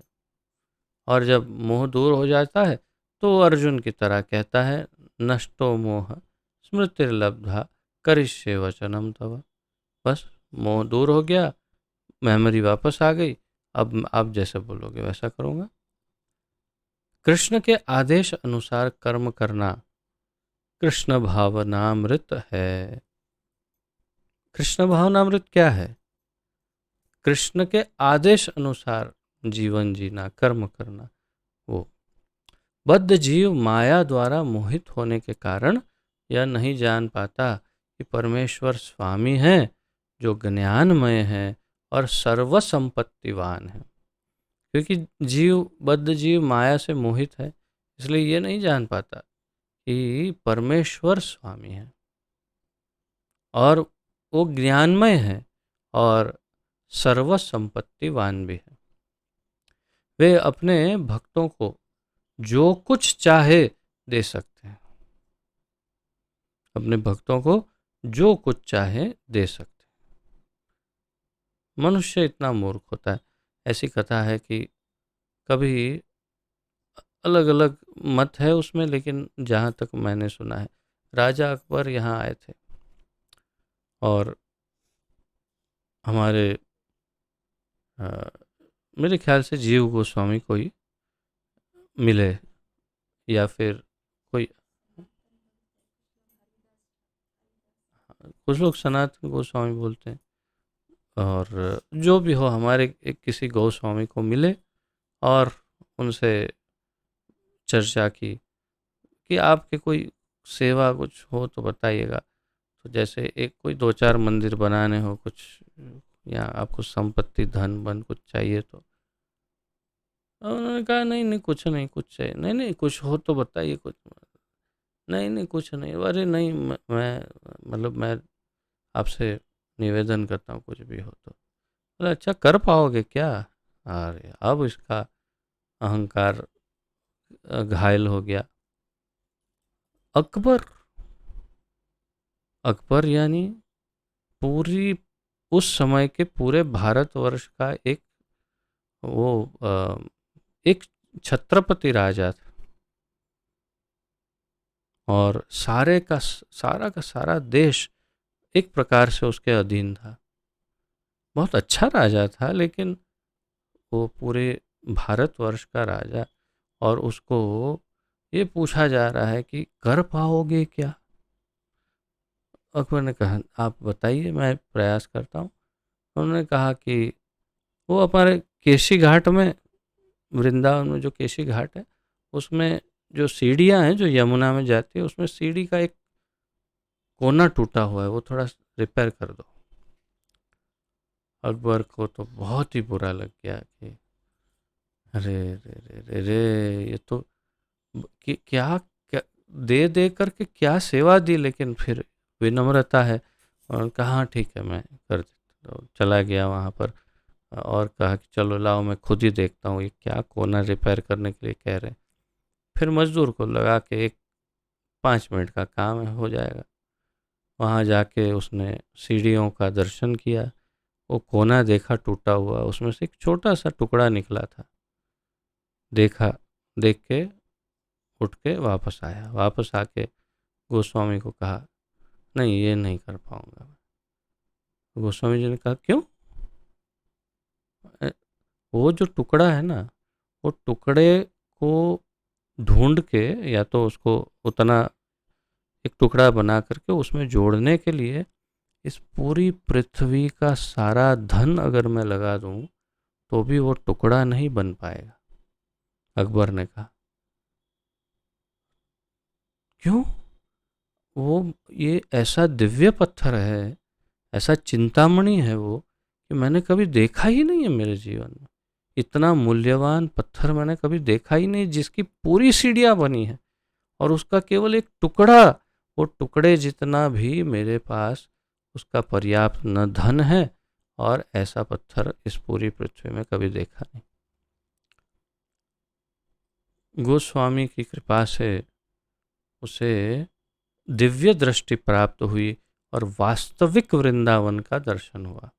और जब मोह दूर हो जाता है तो अर्जुन की तरह कहता है, नष्टो मोह स्मृतिर्लब्धा करिष्ये वचनम तव। बस मोह दूर हो गया, मेमोरी वापस आ गई, अब आप जैसे बोलोगे वैसा करूँगा। कृष्ण के आदेश अनुसार कर्म करना कृष्ण भावनामृत है। कृष्ण भावनामृत क्या है? कृष्ण के आदेश अनुसार जीवन जीना, कर्म करना। वो बद्ध जीव माया द्वारा मोहित होने के कारण यह नहीं जान पाता कि परमेश्वर स्वामी है, जो ज्ञानमय है और सर्वसंपत्तिवान है। क्योंकि बद्ध जीव माया से मोहित है, इसलिए ये नहीं जान पाता कि परमेश्वर स्वामी है और वो ज्ञानमय है और सर्वसंपत्तिवान भी है। वे अपने भक्तों को जो कुछ चाहे दे सकते हैं, अपने भक्तों को जो कुछ चाहे दे सकते हैं। मनुष्य इतना मूर्ख होता है। ऐसी कथा है कि कभी अलग अलग मत है उसमें, लेकिन जहाँ तक मैंने सुना है, राजा अकबर यहाँ आए थे और हमारे मेरे ख्याल से जीव गोस्वामी को ही मिले, या फिर कोई, कुछ लोग सनातन गोस्वामी बोलते हैं, और जो भी हो, हमारे एक किसी गोस्वामी को मिले और उनसे चर्चा की कि आपके कोई सेवा कुछ हो तो बताइएगा। तो जैसे एक कोई 2-4 मंदिर बनाने हो, कुछ या आपको संपत्ति धन वन कुछ चाहिए तो। उन्होंने कहा नहीं नहीं कुछ नहीं, कुछ चाहिए नहीं, नहीं कुछ हो तो बताइए कुछ। नहीं नहीं कुछ नहीं, अरे नहीं मतलब मैं आपसे निवेदन करता हूँ कुछ भी हो तो। बोले अच्छा कर पाओगे क्या? अरे अब इसका अहंकार घायल हो गया। अकबर, अकबर यानी पूरी उस समय के पूरे भारतवर्ष का एक वो एक छत्रपति राजा था, और का सारा देश एक प्रकार से उसके अधीन था। बहुत अच्छा राजा था, लेकिन वो पूरे भारतवर्ष का राजा, और उसको ये पूछा जा रहा है कि कर पाओगे क्या? अकबर ने कहा आप बताइए मैं प्रयास करता हूँ। उन्होंने कहा कि वो हमारे केशी घाट में, वृंदावन में जो केशी घाट है, उसमें जो सीढ़ियाँ हैं जो यमुना में जाती है, उसमें सीढ़ी का एक कोना टूटा हुआ है, वो थोड़ा रिपेयर कर दो। अकबर को तो बहुत ही बुरा लग गया कि अरे रे रे रे रे, ये तो क्या क्या दे दे करके क्या सेवा दी, लेकिन फिर विनम्रता है। और कहा हाँ ठीक है मैं कर देता। तो चला गया वहाँ पर और कहा कि चलो लाओ मैं खुद ही देखता हूँ ये क्या कोना रिपेयर करने के लिए कह रहे हैं। फिर मजदूर को लगा के एक 5 मिनट का काम है, हो जाएगा। वहाँ जाके उसने सीढ़ियों का दर्शन किया, वो कोना देखा टूटा हुआ, उसमें से एक छोटा सा टुकड़ा निकला था। देखा, देख के उठ के वापस आया, वापस आके गोस्वामी को कहा नहीं ये नहीं कर पाऊंगा। गोस्वामी जी ने कहा क्यों? वो जो टुकड़ा है ना, वो टुकड़े को ढूंढ के, या तो उसको उतना एक टुकड़ा बना करके उसमें जोड़ने के लिए इस पूरी पृथ्वी का सारा धन अगर मैं लगा दूं तो भी वो टुकड़ा नहीं बन पाएगा। अकबर ने कहा क्यों? वो ये ऐसा दिव्य पत्थर है, ऐसा चिंतामणि है वो, कि मैंने कभी देखा ही नहीं है मेरे जीवन में। इतना मूल्यवान पत्थर मैंने कभी देखा ही नहीं, जिसकी पूरी सीढ़ियाँ बनी है, और उसका केवल एक टुकड़ा, वो टुकड़े जितना भी मेरे पास उसका पर्याप्त न धन है, और ऐसा पत्थर इस पूरी पृथ्वी में कभी देखा नहीं। गोस्वामी की कृपा से उसे दिव्य दृष्टि प्राप्त हुई, और वास्तविक वृंदावन का दर्शन हुआ।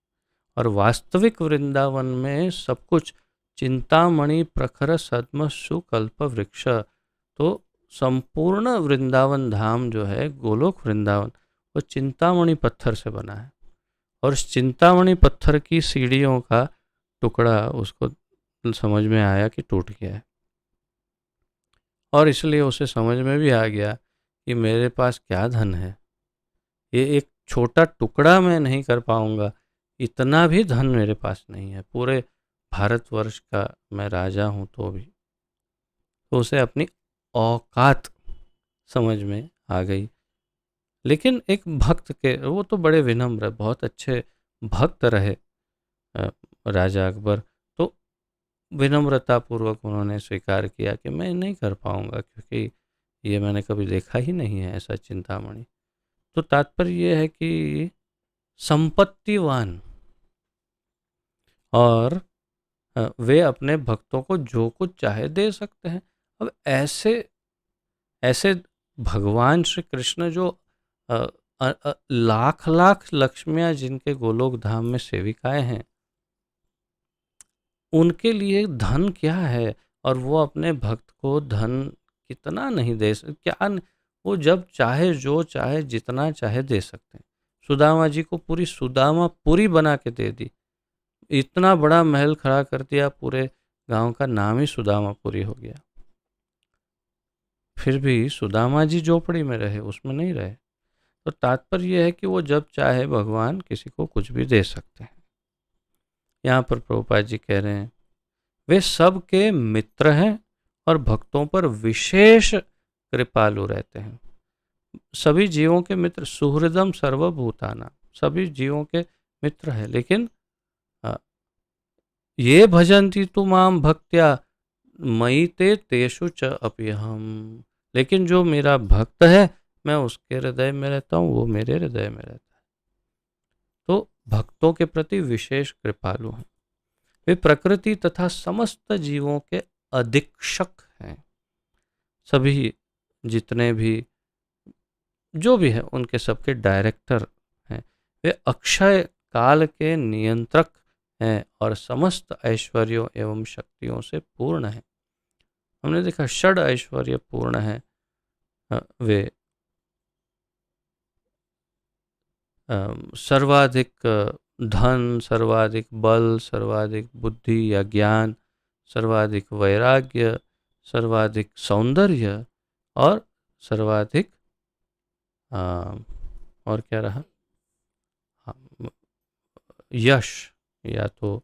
और वास्तविक वृंदावन में सब कुछ चिंतामणि प्रखर सद्म सुकल्प वृक्ष, तो संपूर्ण वृंदावन धाम जो है, गोलोक वृंदावन, वो चिंतामणि पत्थर से बना है। और उस चिंतामणि पत्थर की सीढ़ियों का टुकड़ा उसको समझ में आया कि टूट गया है, और इसलिए उसे समझ में भी आ गया कि मेरे पास क्या धन है, ये एक छोटा टुकड़ा मैं नहीं कर पाऊंगा, इतना भी धन मेरे पास नहीं है, पूरे भारतवर्ष का मैं राजा हूं तो भी। तो उसे अपनी औकात समझ में आ गई। लेकिन एक भक्त के, वो तो बड़े विनम्र, बहुत अच्छे भक्त रहे अ, राजा अकबर। तो विनम्रता पूर्वक उन्होंने स्वीकार किया कि मैं नहीं कर पाऊंगा, क्योंकि ये मैंने कभी देखा ही नहीं है ऐसा चिंतामणि। तो तात्पर्य ये है कि संपत्तिवान, और वे अपने भक्तों को जो कुछ चाहे दे सकते हैं। अब ऐसे ऐसे भगवान श्री कृष्ण जो लाख लाख लक्ष्मियां जिनके गोलोक धाम में सेविकाएं हैं, उनके लिए धन क्या है, और वो अपने भक्त को धन कितना नहीं दे सकते, क्या वो जब चाहे जो चाहे जितना चाहे दे सकते हैं। सुदामा जी को पूरी सुदामा पूरी बना के दे दी, इतना बड़ा महल खड़ा कर दिया, पूरे गांव का नाम ही सुदामापुरी हो गया। फिर भी सुदामा जी झोपड़ी में रहे, उसमें नहीं रहे। तो तात्पर्य यह है कि वो जब चाहे भगवान किसी को कुछ भी दे सकते हैं। यहाँ पर प्रभुपाद जी कह रहे हैं वे सबके मित्र हैं और भक्तों पर विशेष कृपालु रहते हैं। सभी जीवों के मित्र, सुहृदम सर्वभूताना, सभी जीवों के मित्र है, लेकिन ये भजन्ति तु माम भक्त्या मयि ते तेषु च अप्यहम। लेकिन जो मेरा भक्त है, मैं उसके हृदय में रहता हूँ, वो मेरे हृदय में रहता है। तो भक्तों के प्रति विशेष कृपालु हैं। वे प्रकृति तथा समस्त जीवों के अधीक्षक हैं। सभी जितने भी जो भी है उनके सबके डायरेक्टर हैं। वे अक्षय काल के नियंत्रक हैं और समस्त ऐश्वर्यों एवं शक्तियों से पूर्ण हैं। हमने देखा षड ऐश्वर्य पूर्ण है। वे सर्वाधिक धन, सर्वाधिक बल, सर्वाधिक बुद्धि या ज्ञान, सर्वाधिक वैराग्य, सर्वाधिक सौंदर्य और सर्वाधिक अ, और क्या रहा, हाँ, यश या तो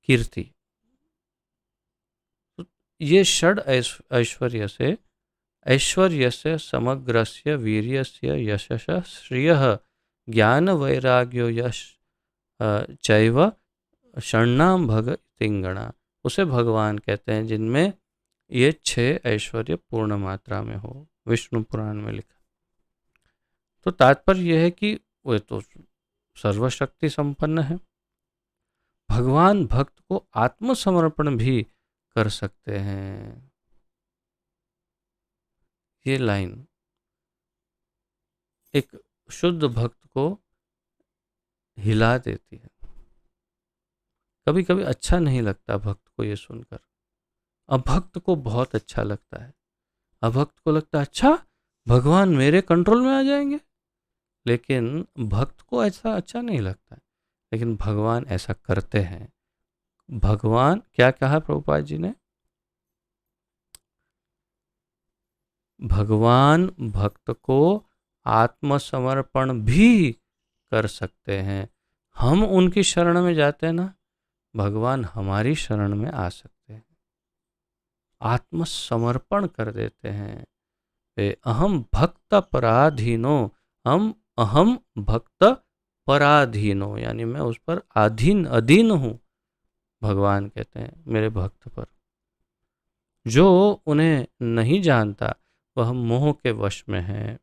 कीर्ति। तो ये षड ऐश्वर्यस्य समग्रस्य वीर्यस्य यशस्य श्रियः ज्ञान वैराग्यो यश चैव षण्णाम भग तिंगणा, उसे भगवान कहते हैं जिनमें ये 6 ऐश्वर्य पूर्ण मात्रा में हो। विष्णु पुराण में लिखा। तो तात्पर्य यह है कि वे तो सर्वशक्ति संपन्न है। भगवान भक्त को आत्मसमर्पण भी कर सकते हैं। ये लाइन एक शुद्ध भक्त को हिला देती है। कभी कभी अच्छा नहीं लगता भक्त को ये सुनकर, अभक्त को बहुत अच्छा लगता है। अभक्त को लगता है अच्छा भगवान मेरे कंट्रोल में आ जाएंगे, लेकिन भक्त को ऐसा अच्छा नहीं लगता है। लेकिन भगवान ऐसा करते हैं। भगवान क्या कहा प्रभुपाद जी ने, भगवान भक्त को आत्मसमर्पण भी कर सकते हैं। हम उनकी शरण में जाते हैं ना, भगवान हमारी शरण में आ सकते हैं, आत्मसमर्पण कर देते हैं। वे अहम भक्त पराधीनो, हम अहम भक्त पराधीनो, यानी मैं उस पर अधीन हूँ। भगवान कहते हैं मेरे भक्त पर। जो उन्हें नहीं जानता वह मोह के वश में है।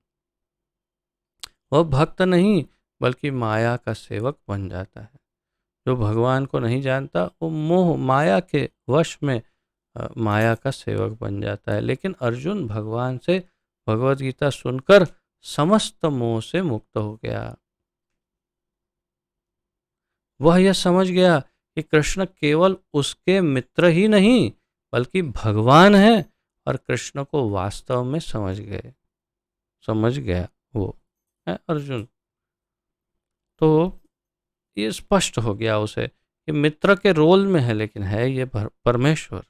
वह भक्त नहीं बल्कि माया का सेवक बन जाता है। जो भगवान को नहीं जानता वो मोह माया के वश में माया का सेवक बन जाता है। लेकिन अर्जुन भगवान से भगवत गीता सुनकर समस्त मोह से मुक्त हो गया। वह यह समझ गया कि कृष्ण केवल उसके मित्र ही नहीं बल्कि भगवान है, और कृष्ण को वास्तव में समझ गया वो है अर्जुन। तो ये स्पष्ट हो गया उसे कि मित्र के रोल में है, लेकिन है ये परमेश्वर।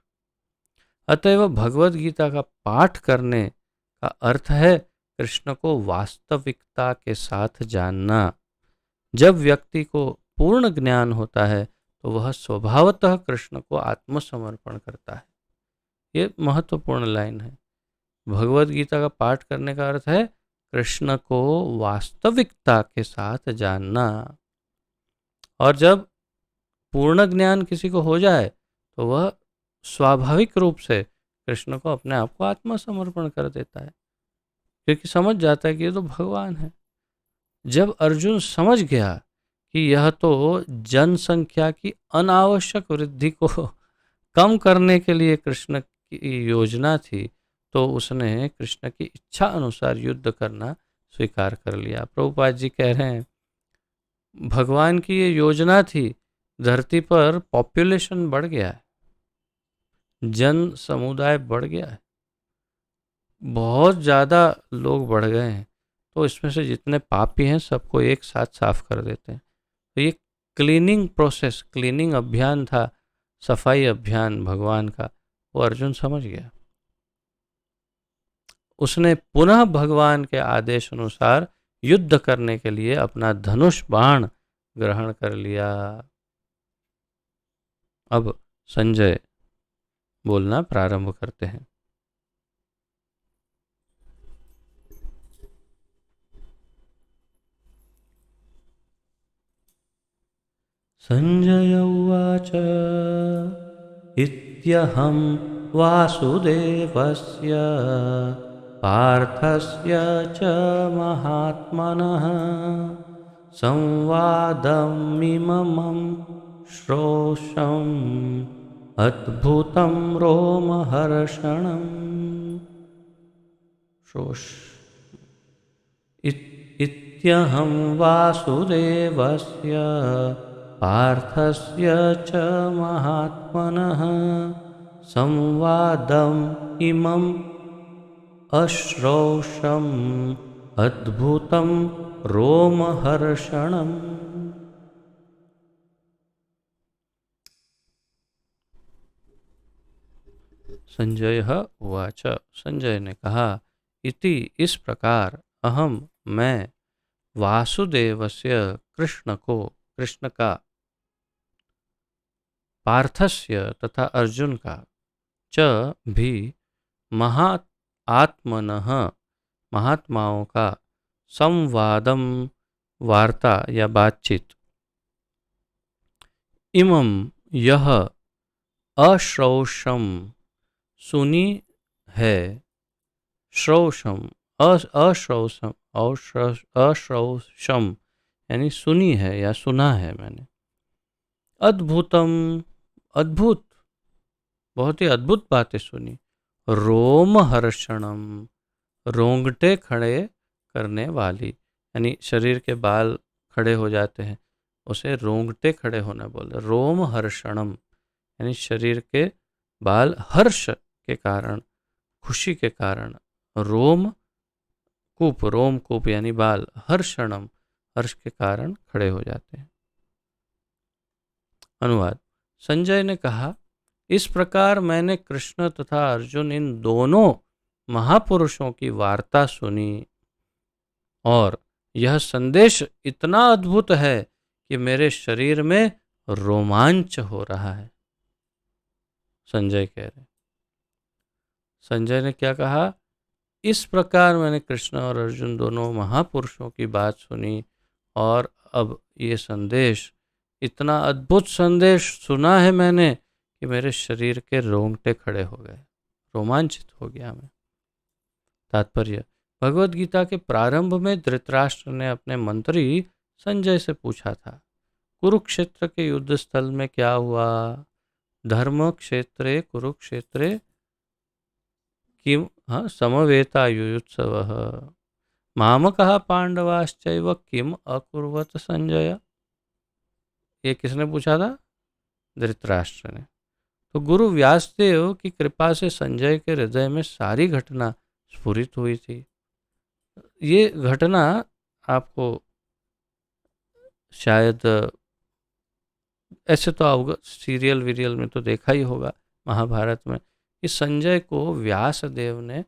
अतएव भगवत गीता का पाठ करने का अर्थ है कृष्ण को वास्तविकता के साथ जानना। जब व्यक्ति को पूर्ण ज्ञान होता है तो वह स्वभावतः कृष्ण को आत्मसमर्पण करता है। ये महत्वपूर्ण लाइन है। भगवत गीता का पाठ करने का अर्थ है कृष्ण को वास्तविकता के साथ जानना। और जब पूर्ण ज्ञान किसी को हो जाए तो वह स्वाभाविक रूप से कृष्ण को अपने आप को आत्मसमर्पण कर देता है, क्योंकि समझ जाता है कि ये तो भगवान है। जब अर्जुन समझ गया कि यह तो जनसंख्या की अनावश्यक वृद्धि को कम करने के लिए कृष्ण की योजना थी, तो उसने कृष्ण की इच्छा अनुसार युद्ध करना स्वीकार कर लिया। प्रभुपाद जी कह रहे हैं भगवान की ये योजना थी, धरती पर पॉपुलेशन बढ़ गया है, जन समुदाय बढ़ गया है, बहुत ज़्यादा लोग बढ़ गए हैं। तो इसमें से जितने पापी हैं सबको एक साथ साफ कर देते हैं। तो ये क्लीनिंग प्रोसेस, क्लीनिंग अभियान था, सफाई अभियान भगवान का, वो अर्जुन समझ गया। उसने पुनः भगवान के आदेश अनुसार युद्ध करने के लिए अपना धनुष बाण ग्रहण कर लिया। अब संजय बोलना प्रारंभ करते हैं। संजय उवाच इत्यहं वासुदेवस्य पार्थस्य च महात्मनः संवादमिमं श्रोषम् अद्भुतं रोमहर्षणम्। इत्यहं वासुदेवस्य पार्थस्य च महात्मनः संवादम् इमम् अश्रौषम् अद्भुतं रोमहर्षणम्। संजय उवाच, संजय ने कहा, इति इस प्रकार, अहम मैं, वासुदेवस्य कृष्ण को, कृष्ण का, पार्थस्य तथा अर्जुन का, च भी, आत्मनः महात्माओं का, संवादम वार्ता या बातचीत, इमम यह, अश्रौषम सुनी है, श्रौषम अश्रौषम अश्रौषम यानी सुनी है या सुना है मैंने, अद्भुतम अद्भुत बहुत ही अद्भुत बातें सुनी, रोमहर्षणम रोंगटे खड़े करने वाली, यानी शरीर के बाल खड़े हो जाते हैं उसे रोंगटे खड़े होना बोलते, रोमहर्षणम यानी शरीर के बाल हर्ष के कारण, खुशी के कारण, रोम कूप यानी बाल, हर्षणम हर्ष के कारण खड़े हो जाते हैं। अनुवाद, संजय ने कहा, इस प्रकार मैंने कृष्ण तथा अर्जुन इन दोनों महापुरुषों की वार्ता सुनी और यह संदेश इतना अद्भुत है कि मेरे शरीर में रोमांच हो रहा है। संजय कह रहे, संजय ने क्या कहा, इस प्रकार मैंने कृष्ण और अर्जुन दोनों महापुरुषों की बात सुनी और अब ये संदेश, इतना अद्भुत संदेश सुना है मैंने कि मेरे शरीर के रोंगटे खड़े हो गए, रोमांचित हो गया मैं। तात्पर्य, भगवद गीता के प्रारंभ में धृतराष्ट्र ने अपने मंत्री संजय से पूछा था, कुरुक्षेत्र के युद्ध स्थल में क्या हुआ? धर्म क्षेत्रे कुरुक्षेत्रे किम समवेतायुयुत्सवः मामकः पांडवाश्चैव किम अकुर्वत संजय। ये किसने पूछा था? धृतराष्ट्र ने। तो गुरु व्यासदेव की कृपा से संजय के हृदय में सारी घटना स्फुरित हुई थी। ये घटना आपको शायद ऐसे तो अवगत सीरियल वीरियल में तो देखा ही होगा, महाभारत में, कि संजय को व्यासदेव ने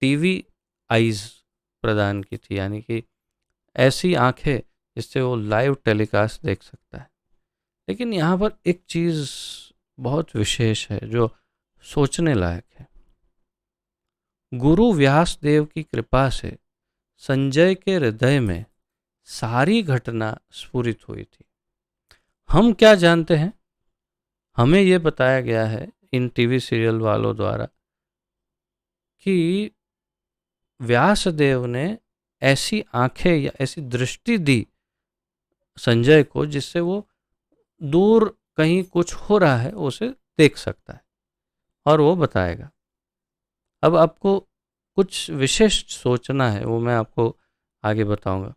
टीवी आईज प्रदान की थी, यानी कि ऐसी आंखें जिससे वो लाइव टेलीकास्ट देख सकता है। लेकिन यहाँ पर एक चीज़ बहुत विशेष है जो सोचने लायक है। गुरु व्यासदेव की कृपा से संजय के हृदय में सारी घटना स्फुरित हुई थी। हम क्या जानते हैं? हमें ये बताया गया है इन टीवी सीरियल वालों द्वारा कि व्यासदेव ने ऐसी आंखें या ऐसी दृष्टि दी संजय को जिससे वो दूर कहीं कुछ हो रहा है उसे देख सकता है और वो बताएगा। अब आपको कुछ विशेष सोचना है, वो मैं आपको आगे बताऊंगा।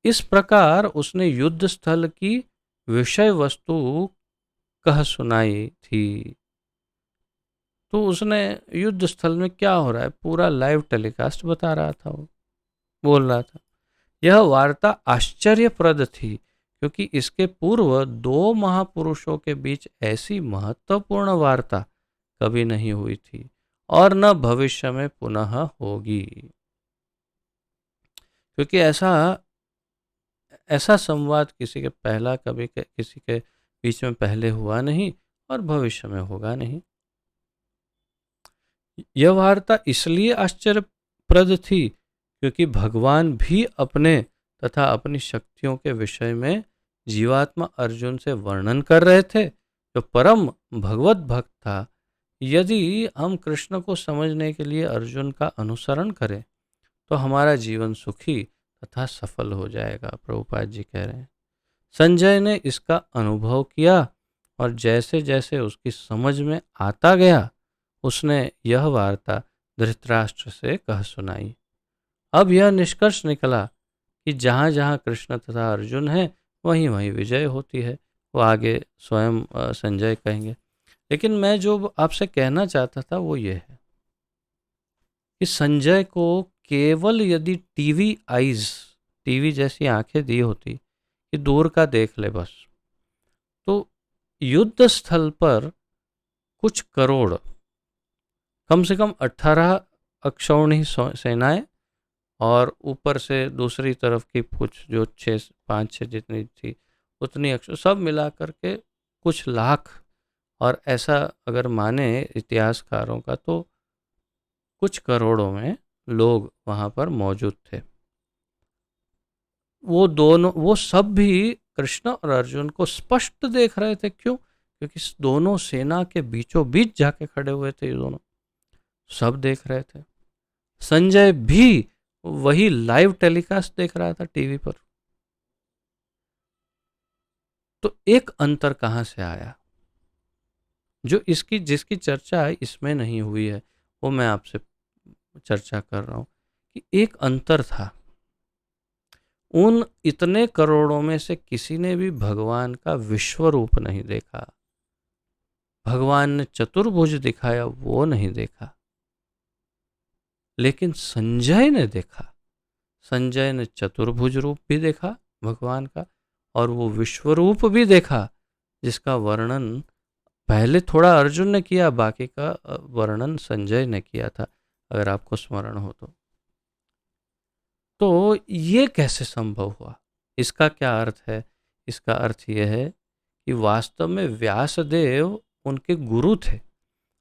इस प्रकार उसने युद्ध स्थल की विषय वस्तु कह सुनाई थी। तो उसने युद्ध स्थल में क्या हो रहा है पूरा लाइव टेलीकास्ट बता रहा था, वो बोल रहा था। यह वार्ता आश्चर्यप्रद थी क्योंकि इसके पूर्व दो महापुरुषों के बीच ऐसी महत्वपूर्ण वार्ता कभी नहीं हुई थी और न भविष्य में पुनः होगी, क्योंकि ऐसा संवाद किसी के पहला कभी किसी के बीच में पहले हुआ नहीं और भविष्य में होगा नहीं। यह वार्ता इसलिए आश्चर्यप्रद थी क्योंकि भगवान भी अपने तथा अपनी शक्तियों के विषय में जीवात्मा अर्जुन से वर्णन कर रहे थे जो परम भगवत भक्त था, यदि हम कृष्ण को समझने के लिए अर्जुन का अनुसरण करें तो हमारा जीवन सुखी तथा सफल हो जाएगा, प्रभुपाद जी कह रहे हैं। संजय ने इसका अनुभव किया और जैसे जैसे उसकी समझ में आता गया, उसने यह वार्ता धृतराष्ट्र से कह सुनाई। अब यह निष्कर्ष निकला कि जहाँ जहाँ कृष्ण तथा अर्जुन है, वहीं वहीं विजय होती है। वो आगे स्वयं संजय कहेंगे। लेकिन मैं जो आपसे कहना चाहता था वो ये है कि संजय को केवल यदि टीवी जैसी आंखें दी होती कि दूर का देख ले बस, तो युद्ध स्थल पर कुछ करोड़, कम से कम 18 अक्षौहिणी सेनाएं और ऊपर से दूसरी तरफ की कुछ जो 5-6 जितनी थी उतनी अक्षर, सब मिला करके कुछ लाख, और ऐसा अगर माने इतिहासकारों का तो कुछ करोड़ों में लोग वहाँ पर मौजूद थे। वो सब भी कृष्ण और अर्जुन को स्पष्ट देख रहे थे। क्यों? क्योंकि दोनों सेना के बीचों बीच जाके खड़े हुए थे, ये दोनों सब देख रहे थे। संजय भी वही लाइव टेलीकास्ट देख रहा था टीवी पर। तो एक अंतर कहां से आया जो जिसकी चर्चा इसमें नहीं हुई है, वो मैं आपसे चर्चा कर रहा हूं कि एक अंतर था। उन इतने करोड़ों में से किसी ने भी भगवान का विश्व रूप नहीं देखा, भगवान ने चतुर्भुज दिखाया वो नहीं देखा। लेकिन संजय ने देखा। संजय ने चतुर्भुज रूप भी देखा भगवान का, और वो विश्व रूप भी देखा जिसका वर्णन पहले थोड़ा अर्जुन ने किया, बाकी का वर्णन संजय ने किया था, अगर आपको स्मरण हो तो ये कैसे संभव हुआ? इसका क्या अर्थ है? इसका अर्थ यह है कि वास्तव में व्यासदेव उनके गुरु थे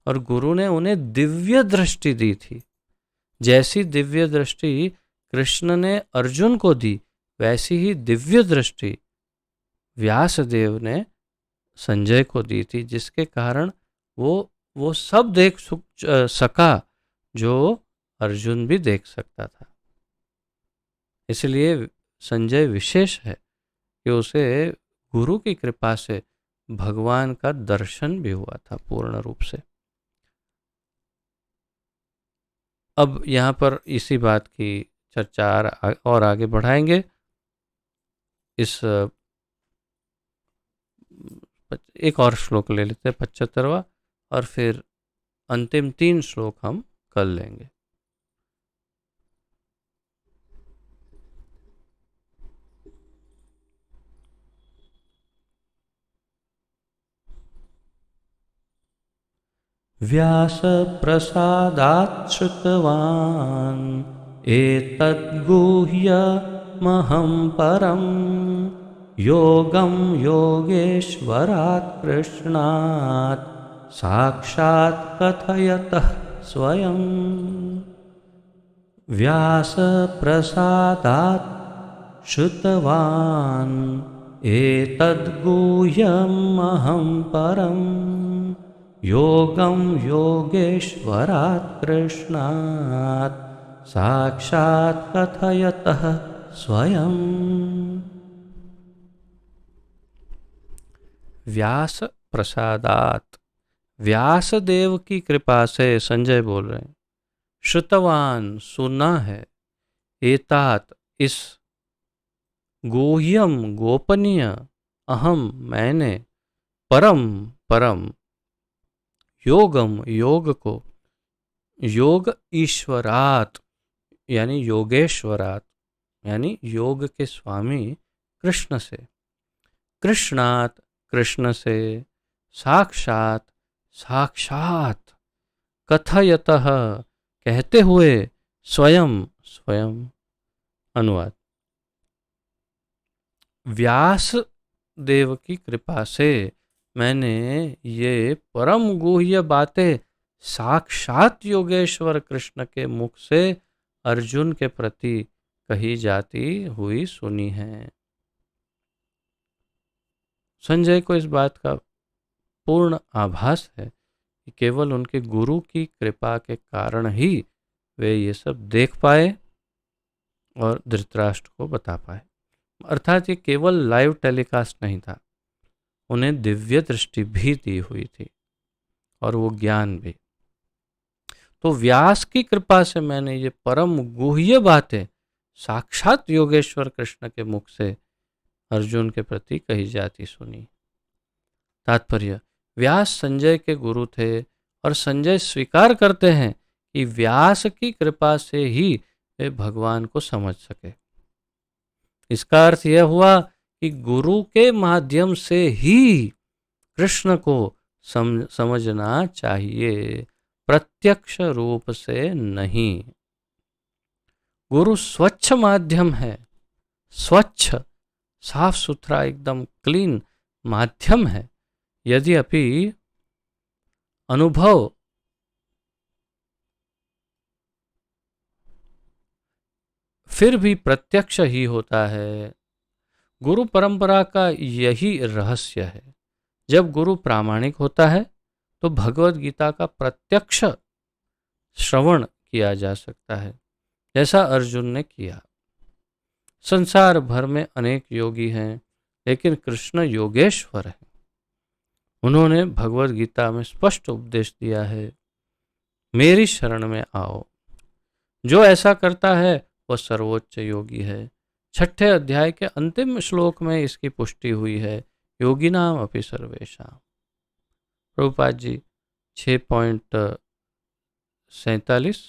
और गुरु ने उन्हें दिव्य दृष्टि दी थी। जैसी दिव्य दृष्टि कृष्ण ने अर्जुन को दी, वैसी ही दिव्य दृष्टि व्यासदेव ने संजय को दी थी, जिसके कारण वो सब देख सका जो अर्जुन भी देख सकता था। इसलिए संजय विशेष है कि उसे गुरु की कृपा से भगवान का दर्शन भी हुआ था पूर्ण रूप से। अब यहाँ पर इसी बात की चर्चा और आगे बढ़ाएंगे। इस एक और श्लोक ले लेते हैं 75वां, और फिर अंतिम 3 श्लोक हम कर लेंगे। व्यास प्रसादात् श्रुतवान् एतद्गुह्यमहं परम् योगं योगेश्वरात् कृष्णात् साक्षात् कथयतः स्वयं। व्यास प्रसादात् श्रुतवान् एतद्गुह्यमहं परम् योगं योगेश्वरात् कृष्णात् साक्षात् कथयतः स्वयं। व्यास प्रसादात्, व्यासदेव की कृपा से, संजय बोल रहे हैं, श्रुतवान सुना है, एतात इस, गोह्यम गोपनीय, अहम मैंने, परम परम, योगम योग को, योग ईश्वरात यानी योगेश्वरात यानी योग के स्वामी कृष्ण से, कृष्णात कृष्ण से, साक्षात साक्षात, कथयतः कहते हुए, स्वयं स्वयं। अनुवाद: व्यास देव की कृपा से मैंने ये परम गुह्य बातें साक्षात योगेश्वर कृष्ण के मुख से अर्जुन के प्रति कही जाती हुई सुनी है। संजय को इस बात का पूर्ण आभास है कि केवल उनके गुरु की कृपा के कारण ही वे ये सब देख पाए और धृतराष्ट्र को बता पाए। अर्थात ये केवल लाइव टेलीकास्ट नहीं था, उन्हें दिव्य दृष्टि भी दी हुई थी और वो ज्ञान भी। तो व्यास की कृपा से मैंने ये परम गुह्य बातें साक्षात योगेश्वर कृष्ण के मुख से अर्जुन के प्रति कही जाती सुनी। तात्पर्य, व्यास संजय के गुरु थे और संजय स्वीकार करते हैं कि व्यास की कृपा से ही वे भगवान को समझ सके। इसका अर्थ यह हुआ कि गुरु के माध्यम से ही कृष्ण को समझना चाहिए, प्रत्यक्ष रूप से नहीं। गुरु स्वच्छ माध्यम है, स्वच्छ साफ सुथरा एकदम क्लीन माध्यम है। यद्यपि अनुभव फिर भी प्रत्यक्ष ही होता है। गुरु परंपरा का यही रहस्य है। जब गुरु प्रामाणिक होता है तो भगवत गीता का प्रत्यक्ष श्रवण किया जा सकता है, जैसा अर्जुन ने किया। संसार भर में अनेक योगी हैं, लेकिन कृष्ण योगेश्वर है। उन्होंने भगवत गीता में स्पष्ट उपदेश दिया है, मेरी शरण में आओ। जो ऐसा करता है वह सर्वोच्च योगी है। 6ठे अध्याय के अंतिम श्लोक में इसकी पुष्टि हुई है, योगिनाम अपि सर्वेषां। प्रभुपाद जी 6.47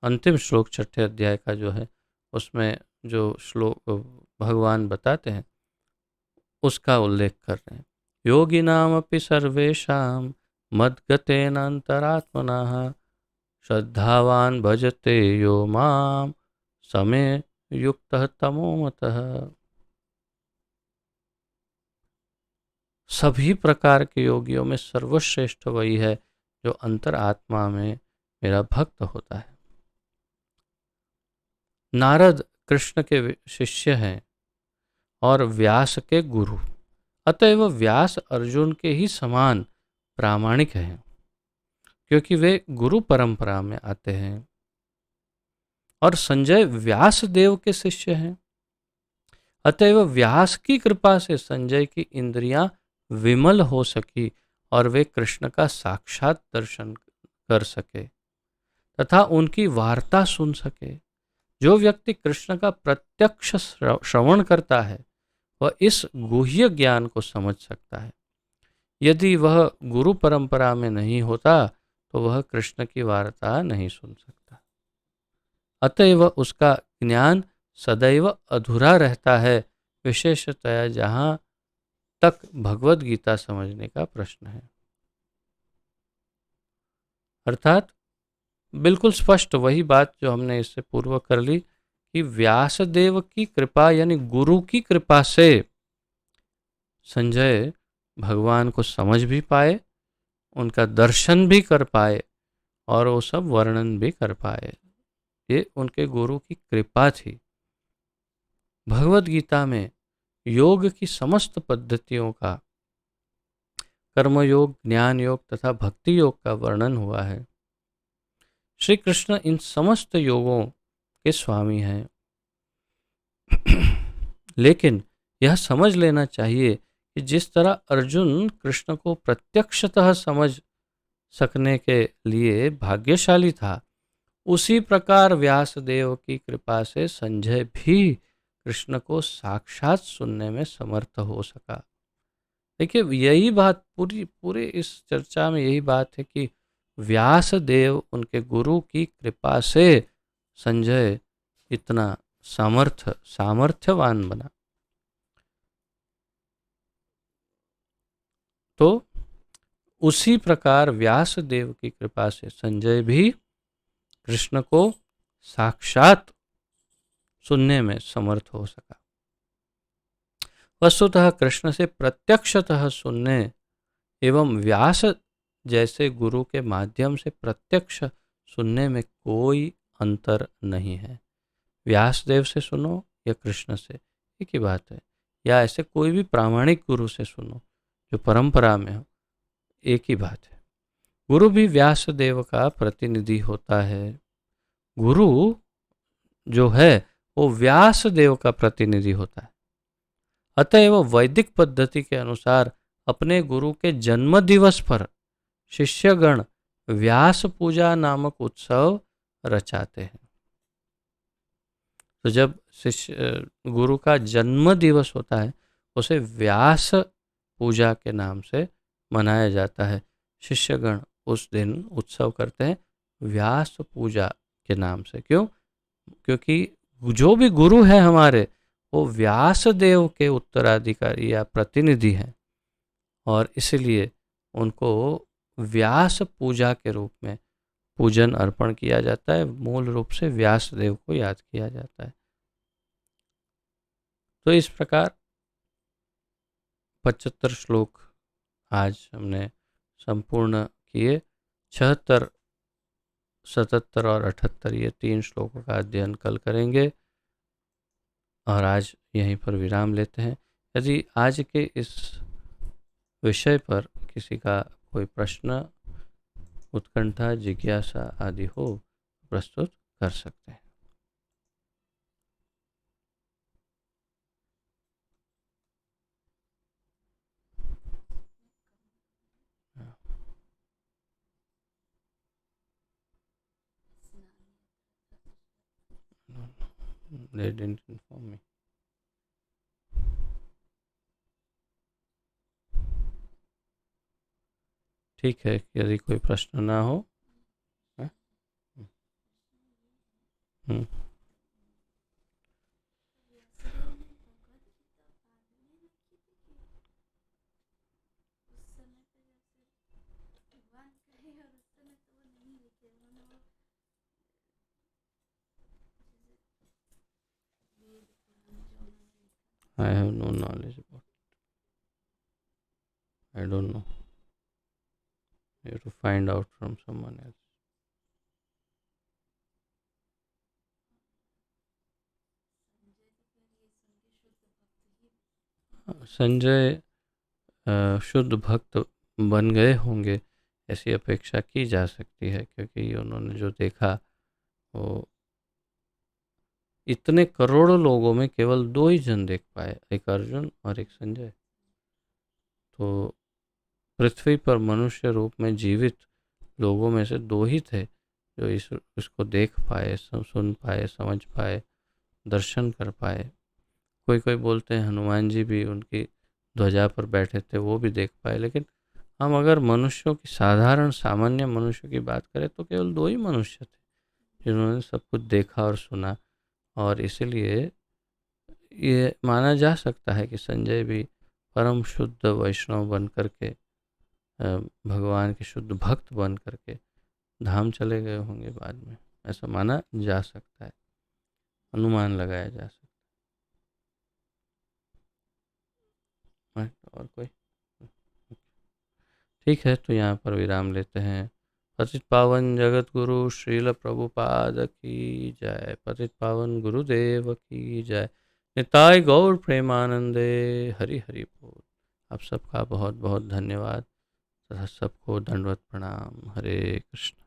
अंतिम श्लोक 6ठे अध्याय का जो है, उसमें जो श्लोक भगवान बताते हैं उसका उल्लेख कर रहे हैं। योगिनामपि सर्वेषां मद्गतेन अंतरात्मनः श्रद्धावान भजते यो माम समे युक्तः तमोमतः। सभी प्रकार के योगियों में सर्वश्रेष्ठ वही है जो अंतर आत्मा में मेरा भक्त होता है। नारद कृष्ण के शिष्य हैं और व्यास के गुरु, अतएव व्यास अर्जुन के ही समान प्रामाणिक हैं, क्योंकि वे गुरु परंपरा में आते हैं। और संजय व्यास देव के शिष्य हैं, अतएव व्यास की कृपा से संजय की इंद्रियां विमल हो सकी और वे कृष्ण का साक्षात दर्शन कर सके तथा उनकी वार्ता सुन सके। जो व्यक्ति कृष्ण का प्रत्यक्ष श्रवण करता है वह इस गुह्य ज्ञान को समझ सकता है। यदि वह गुरु परंपरा में नहीं होता तो वह कृष्ण की वार्ता नहीं सुन सकता। अतएव उसका ज्ञान सदैव अधूरा रहता है, विशेषतया जहाँ तक भगवत गीता समझने का प्रश्न है। अर्थात बिल्कुल स्पष्ट वही बात जो हमने इससे पूर्व कर ली कि व्यासदेव की कृपा यानी गुरु की कृपा से संजय भगवान को समझ भी पाए, उनका दर्शन भी कर पाए और वो सब वर्णन भी कर पाए। ये उनके गुरु की कृपा थी। भगवत गीता में योग की समस्त पद्धतियों का, कर्मयोग, ज्ञान योग तथा भक्ति योग का वर्णन हुआ है। श्री कृष्ण इन समस्त योगों के स्वामी हैं। लेकिन यह समझ लेना चाहिए कि जिस तरह अर्जुन कृष्ण को प्रत्यक्षतः समझ सकने के लिए भाग्यशाली था, उसी प्रकार व्यासदेव की कृपा से संजय भी कृष्ण को साक्षात सुनने में समर्थ हो सका। देखिए, यही बात पूरे इस चर्चा में यही बात है कि व्यासदेव उनके गुरु की कृपा से संजय इतना सामर्थ्यवान बना। तो उसी प्रकार व्यासदेव की कृपा से संजय भी कृष्ण को साक्षात सुनने में समर्थ हो सका। वस्तुतः कृष्ण से प्रत्यक्षतः सुनने एवं व्यास जैसे गुरु के माध्यम से प्रत्यक्ष सुनने में कोई अंतर नहीं है। व्यासदेव से सुनो या कृष्ण से, एक ही बात है। या ऐसे कोई भी प्रामाणिक गुरु से सुनो जो परंपरा में हो, एक ही बात है। गुरु भी व्यास देव का प्रतिनिधि होता है। गुरु जो है वो व्यास देव का प्रतिनिधि होता है। अतएव वैदिक पद्धति के अनुसार अपने गुरु के जन्म दिवस पर शिष्यगण व्यास पूजा नामक उत्सव रचाते हैं। तो जब शिष्य गुरु का जन्म दिवस होता है उसे व्यास पूजा के नाम से मनाया जाता है। शिष्यगण उस दिन उत्सव करते हैं व्यास पूजा के नाम से। क्यों? क्योंकि जो भी गुरु है हमारे, वो व्यास देव के उत्तराधिकारी या प्रतिनिधि हैं, और इसलिए उनको व्यास पूजा के रूप में पूजन अर्पण किया जाता है। मूल रूप से व्यास देव को याद किया जाता है। तो इस प्रकार 75 श्लोक आज हमने संपूर्ण किए। 76, 77 और 78 ये 3 श्लोकों का अध्ययन कल करेंगे, और आज यहीं पर विराम लेते हैं। यदि आज के इस विषय पर किसी का कोई प्रश्न, उत्कंठा, जिज्ञासा आदि हो, प्रस्तुत कर सकते हैं। They didn't inform me. ठीक है, यदि कोई प्रश्न ना हो। है? हम्म, I have no knowledge about it. I don't know. You have to find out from someone else. Sanjay शुद्ध भक्त बन गए होंगे ऐसी अपेक्षा की जा सकती है, क्योंकि उन्होंने जो देखा वो इतने करोड़ों लोगों में केवल 2 ही जन देख पाए, एक अर्जुन और एक संजय। तो पृथ्वी पर मनुष्य रूप में जीवित लोगों में से 2 ही थे जो इसको देख पाए, सुन पाए, समझ पाए, दर्शन कर पाए। कोई कोई बोलते हैं हनुमान जी भी उनकी ध्वजा पर बैठे थे, वो भी देख पाए। लेकिन हम अगर मनुष्यों की, साधारण सामान्य मनुष्य की बात करें तो केवल 2 ही मनुष्य थे जिन्होंने सब कुछ देखा और सुना। और इसलिए ये माना जा सकता है कि संजय भी परम शुद्ध वैष्णव बन करके, भगवान के शुद्ध भक्त बन करके धाम चले गए होंगे बाद में। ऐसा माना जा सकता है, अनुमान लगाया जा सकता है। और कोई? ठीक है, तो यहाँ पर विराम लेते हैं। पतित पावन जगत गुरु श्रील प्रभुपाद की जय। पतित पावन गुरुदेव की जय। निताय गौर प्रेमानंदे। हरि हरि बोल। आप सबका बहुत बहुत धन्यवाद तथा सबको दंडवत प्रणाम। हरे कृष्ण।